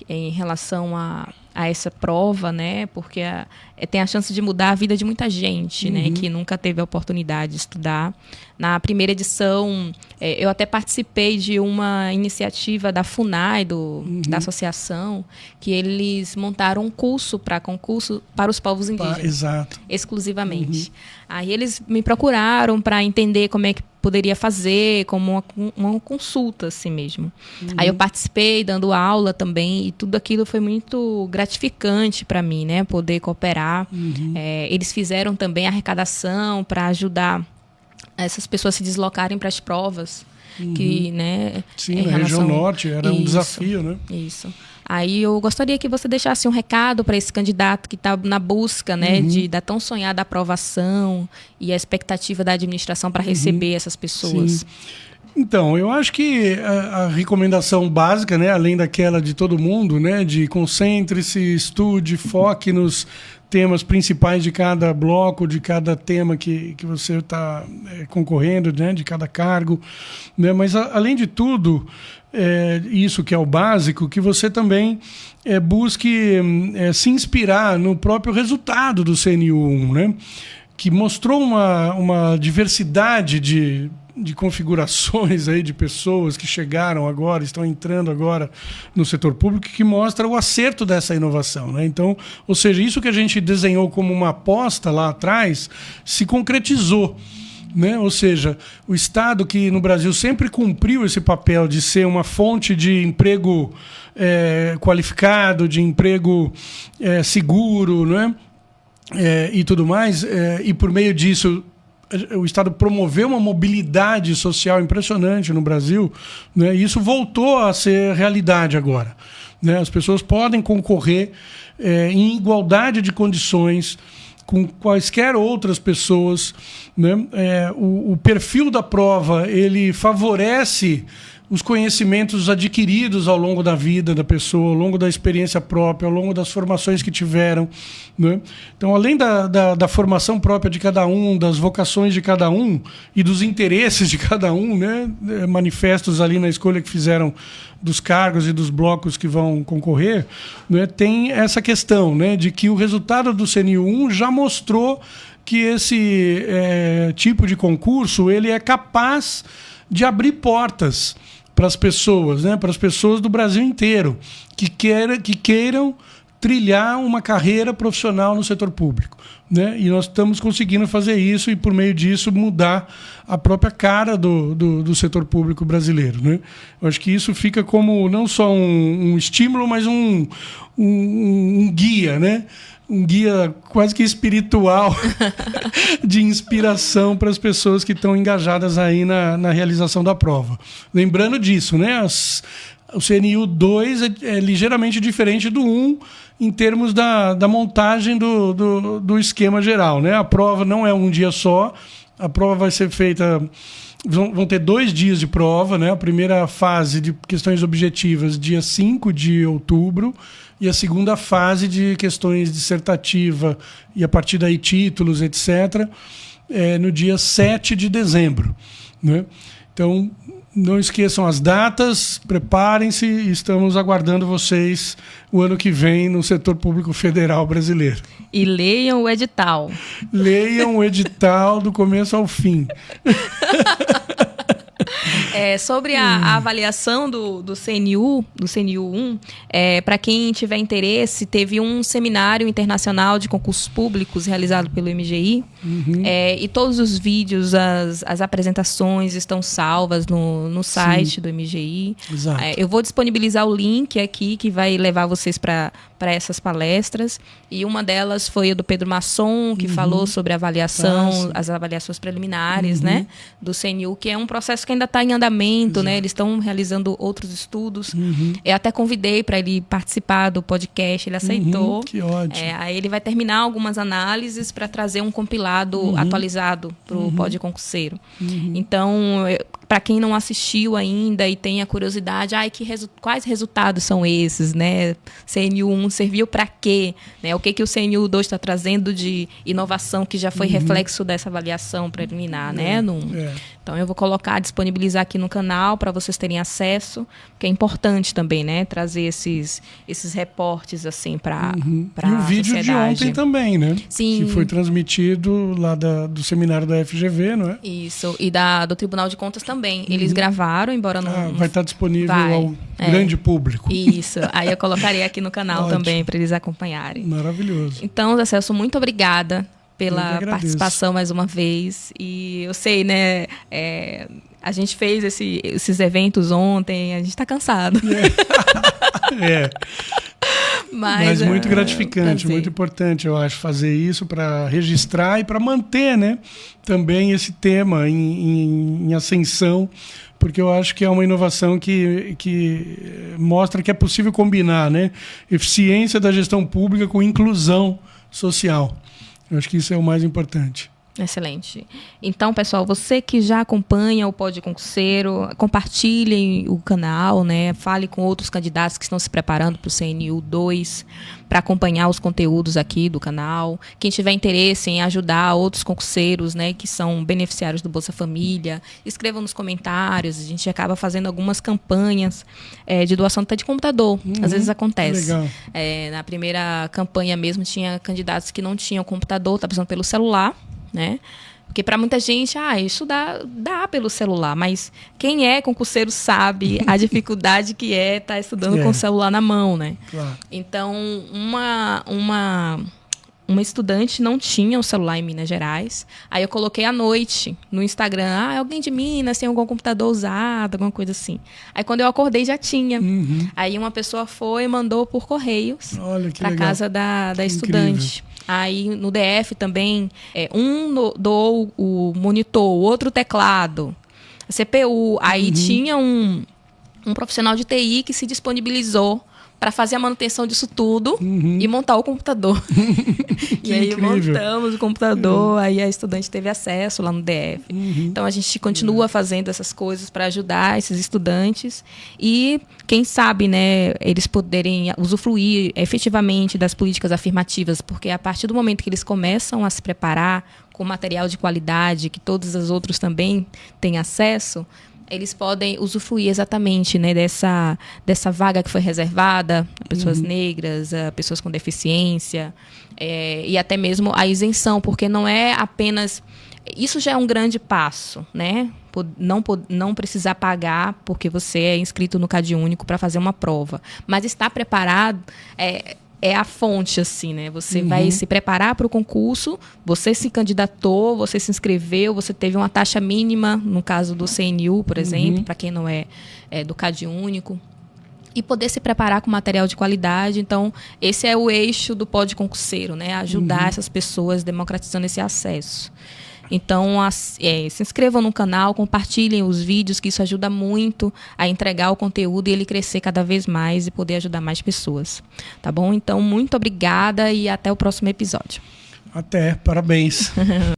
em relação a essa prova, né? Porque tem a chance de mudar a vida de muita gente, né? Que nunca teve a oportunidade de estudar. Na primeira edição, eu até participei de uma iniciativa da FUNAI, da associação, que eles montaram um curso para os povos indígenas.
Exato.
Exclusivamente. Aí eles me procuraram para entender como é que poderia fazer, como uma consulta assim mesmo. Aí eu participei dando aula também, e tudo aquilo foi muito gratificante para mim, né? Poder cooperar. Eles fizeram também arrecadação para ajudar essas pessoas a se deslocarem para as provas. Que, né,
Sim, na região norte era um desafio, né?
Isso. Aí eu gostaria que você deixasse um recado para esse candidato que está na busca, né, da tão sonhada aprovação e a expectativa da administração para receber essas pessoas.
Sim. Então, eu acho que a recomendação básica, né, além daquela de todo mundo, né, de concentre-se, estude, foque nos temas principais de cada bloco, de cada tema que você está concorrendo, né, de cada cargo, né, mas além de tudo, isso que é o básico, que você também busque se inspirar no próprio resultado do CNU1, né, que mostrou uma diversidade de configurações aí de pessoas que chegaram agora, estão entrando agora no setor público, que mostra o acerto dessa inovação, né? Então, ou seja, isso que a gente desenhou como uma aposta lá atrás se concretizou, né? Ou seja, o Estado, que no Brasil sempre cumpriu esse papel de ser uma fonte de emprego qualificado, de emprego seguro, né? E tudo mais, e por meio disso o Estado promoveu uma mobilidade social impressionante no Brasil, né? E isso voltou a ser realidade agora, né? As pessoas podem concorrer em igualdade de condições com quaisquer outras pessoas, né? O perfil da prova ele favorece os conhecimentos adquiridos ao longo da vida da pessoa, ao longo da experiência própria, ao longo das formações que tiveram, né? Então, além da formação própria de cada um, das vocações de cada um e dos interesses de cada um, né, manifestos ali na escolha que fizeram dos cargos e dos blocos que vão concorrer, né, tem essa questão, né, de que o resultado do CNU1 já mostrou que esse tipo de concurso ele é capaz de abrir portas para as pessoas, né, para as pessoas do Brasil inteiro que queiram trilhar uma carreira profissional no setor público, né? E nós estamos conseguindo fazer isso e, por meio disso, mudar a própria cara do setor público brasileiro, né? Eu acho que isso fica como não só um estímulo, mas um guia, né? Um guia quase que espiritual de inspiração para as pessoas que estão engajadas aí na realização da prova. Lembrando disso, né? O CNU 2 é ligeiramente diferente do 1 em termos da montagem do esquema geral, né? A prova não é um dia só, a prova vai ser feita... Vão ter 2 dias de prova, né? A primeira fase de questões objetivas, dia 5 de outubro, e a segunda fase de questões dissertativa e, a partir daí, títulos, etc., no dia 7 de dezembro, né? Então, não esqueçam as datas, preparem-se, estamos aguardando vocês o ano que vem no setor público federal brasileiro.
E leiam o edital.
Leiam o edital do começo ao fim.
Sobre a avaliação do CNU1, para quem tiver interesse, teve um seminário internacional de concursos públicos realizado pelo MGI, e todos os vídeos, as apresentações estão salvas no site do MGI.
Exato.
Eu vou disponibilizar o link aqui que vai levar vocês para essas palestras, e uma delas foi a do Pedro Masson, que falou sobre a avaliação, as avaliações preliminares, né, do CNU, que é um processo que ainda está em andamento, né? Eles estão realizando outros estudos. Eu até convidei para ele participar do podcast, ele aceitou.
Que ótimo.
Aí ele vai terminar algumas análises para trazer um compilado atualizado para o Pod Concurseiro. Então, para quem não assistiu ainda e tem a curiosidade, quais resultados são esses, né? CNU1 serviu para quê? Né? O que o CNU2 está trazendo de inovação que já foi reflexo dessa avaliação preliminar, né? Então, eu vou disponibilizar aqui no canal para vocês terem acesso, porque é importante também, né? Trazer esses reportes assim para
e o vídeo
sociedade.
de ontem também, né?
Sim.
Que foi transmitido lá do seminário da FGV, não é?
Isso, e do Tribunal de Contas também. Eles gravaram, embora não...
vai estar disponível ao grande público.
Isso, aí eu colocarei aqui no canal
Ótimo.
Também, para eles acompanharem.
Maravilhoso.
Então, Zé Celso, muito obrigada pela participação mais uma vez. E eu sei, né, a gente fez esses eventos ontem, a gente está cansado. Mas
muito gratificante, muito importante, eu acho, fazer isso para registrar e para manter, né, também esse tema em ascensão, porque eu acho que é uma inovação que mostra que é possível combinar, né, eficiência da gestão pública com inclusão social. Eu acho que isso é o mais importante.
Excelente. Então, pessoal, você que já acompanha o Pod Concurseiro, compartilhem o canal, né? Fale com outros candidatos que estão se preparando para o CNU 2, para acompanhar os conteúdos aqui do canal. Quem tiver interesse em ajudar outros concurseiros, né, que são beneficiários do Bolsa Família, escrevam nos comentários. A gente acaba fazendo algumas campanhas de doação até de computador. Às vezes acontece.
Legal.
Na primeira campanha mesmo, tinha candidatos que não tinham computador, estavam precisando pelo celular, né? Porque para muita gente, isso dá pelo celular, mas quem é concurseiro sabe a dificuldade que é estar estudando com o celular na mão, né?
Claro.
Então, uma estudante não tinha um celular em Minas Gerais, aí eu coloquei à noite no Instagram, alguém de Minas tem algum computador usado, alguma coisa assim. Aí quando eu acordei já tinha. Aí uma pessoa foi e mandou por correios para casa da estudante. Aí no DF também, doou o monitor, o outro teclado, a CPU. Aí tinha um profissional de TI que se disponibilizou para fazer a manutenção disso tudo e montar o computador. E aí montamos o computador, aí a estudante teve acesso lá no DF. Então a gente continua fazendo essas coisas para ajudar esses estudantes e, quem sabe, né, eles poderem usufruir efetivamente das políticas afirmativas, porque a partir do momento que eles começam a se preparar com material de qualidade, que todos os outros também têm acesso, eles podem usufruir exatamente, né, dessa vaga que foi reservada a pessoas negras, a pessoas com deficiência, e até mesmo a isenção, porque não é apenas... Isso já é um grande passo, né? Não precisar pagar porque você é inscrito no CadÚnico para fazer uma prova. Mas estar preparado... É a fonte, assim, né? Você vai se preparar para o concurso, você se candidatou, você se inscreveu, você teve uma taxa mínima, no caso do CNU, por exemplo, para quem não é do CadÚnico, e poder se preparar com material de qualidade. Então, esse é o eixo do Pod Concurseiro, né? Ajudar essas pessoas democratizando esse acesso. Então, se inscrevam no canal, compartilhem os vídeos, que isso ajuda muito a entregar o conteúdo e ele crescer cada vez mais e poder ajudar mais pessoas. Tá bom? Então, muito obrigada e até o próximo episódio.
Até, parabéns.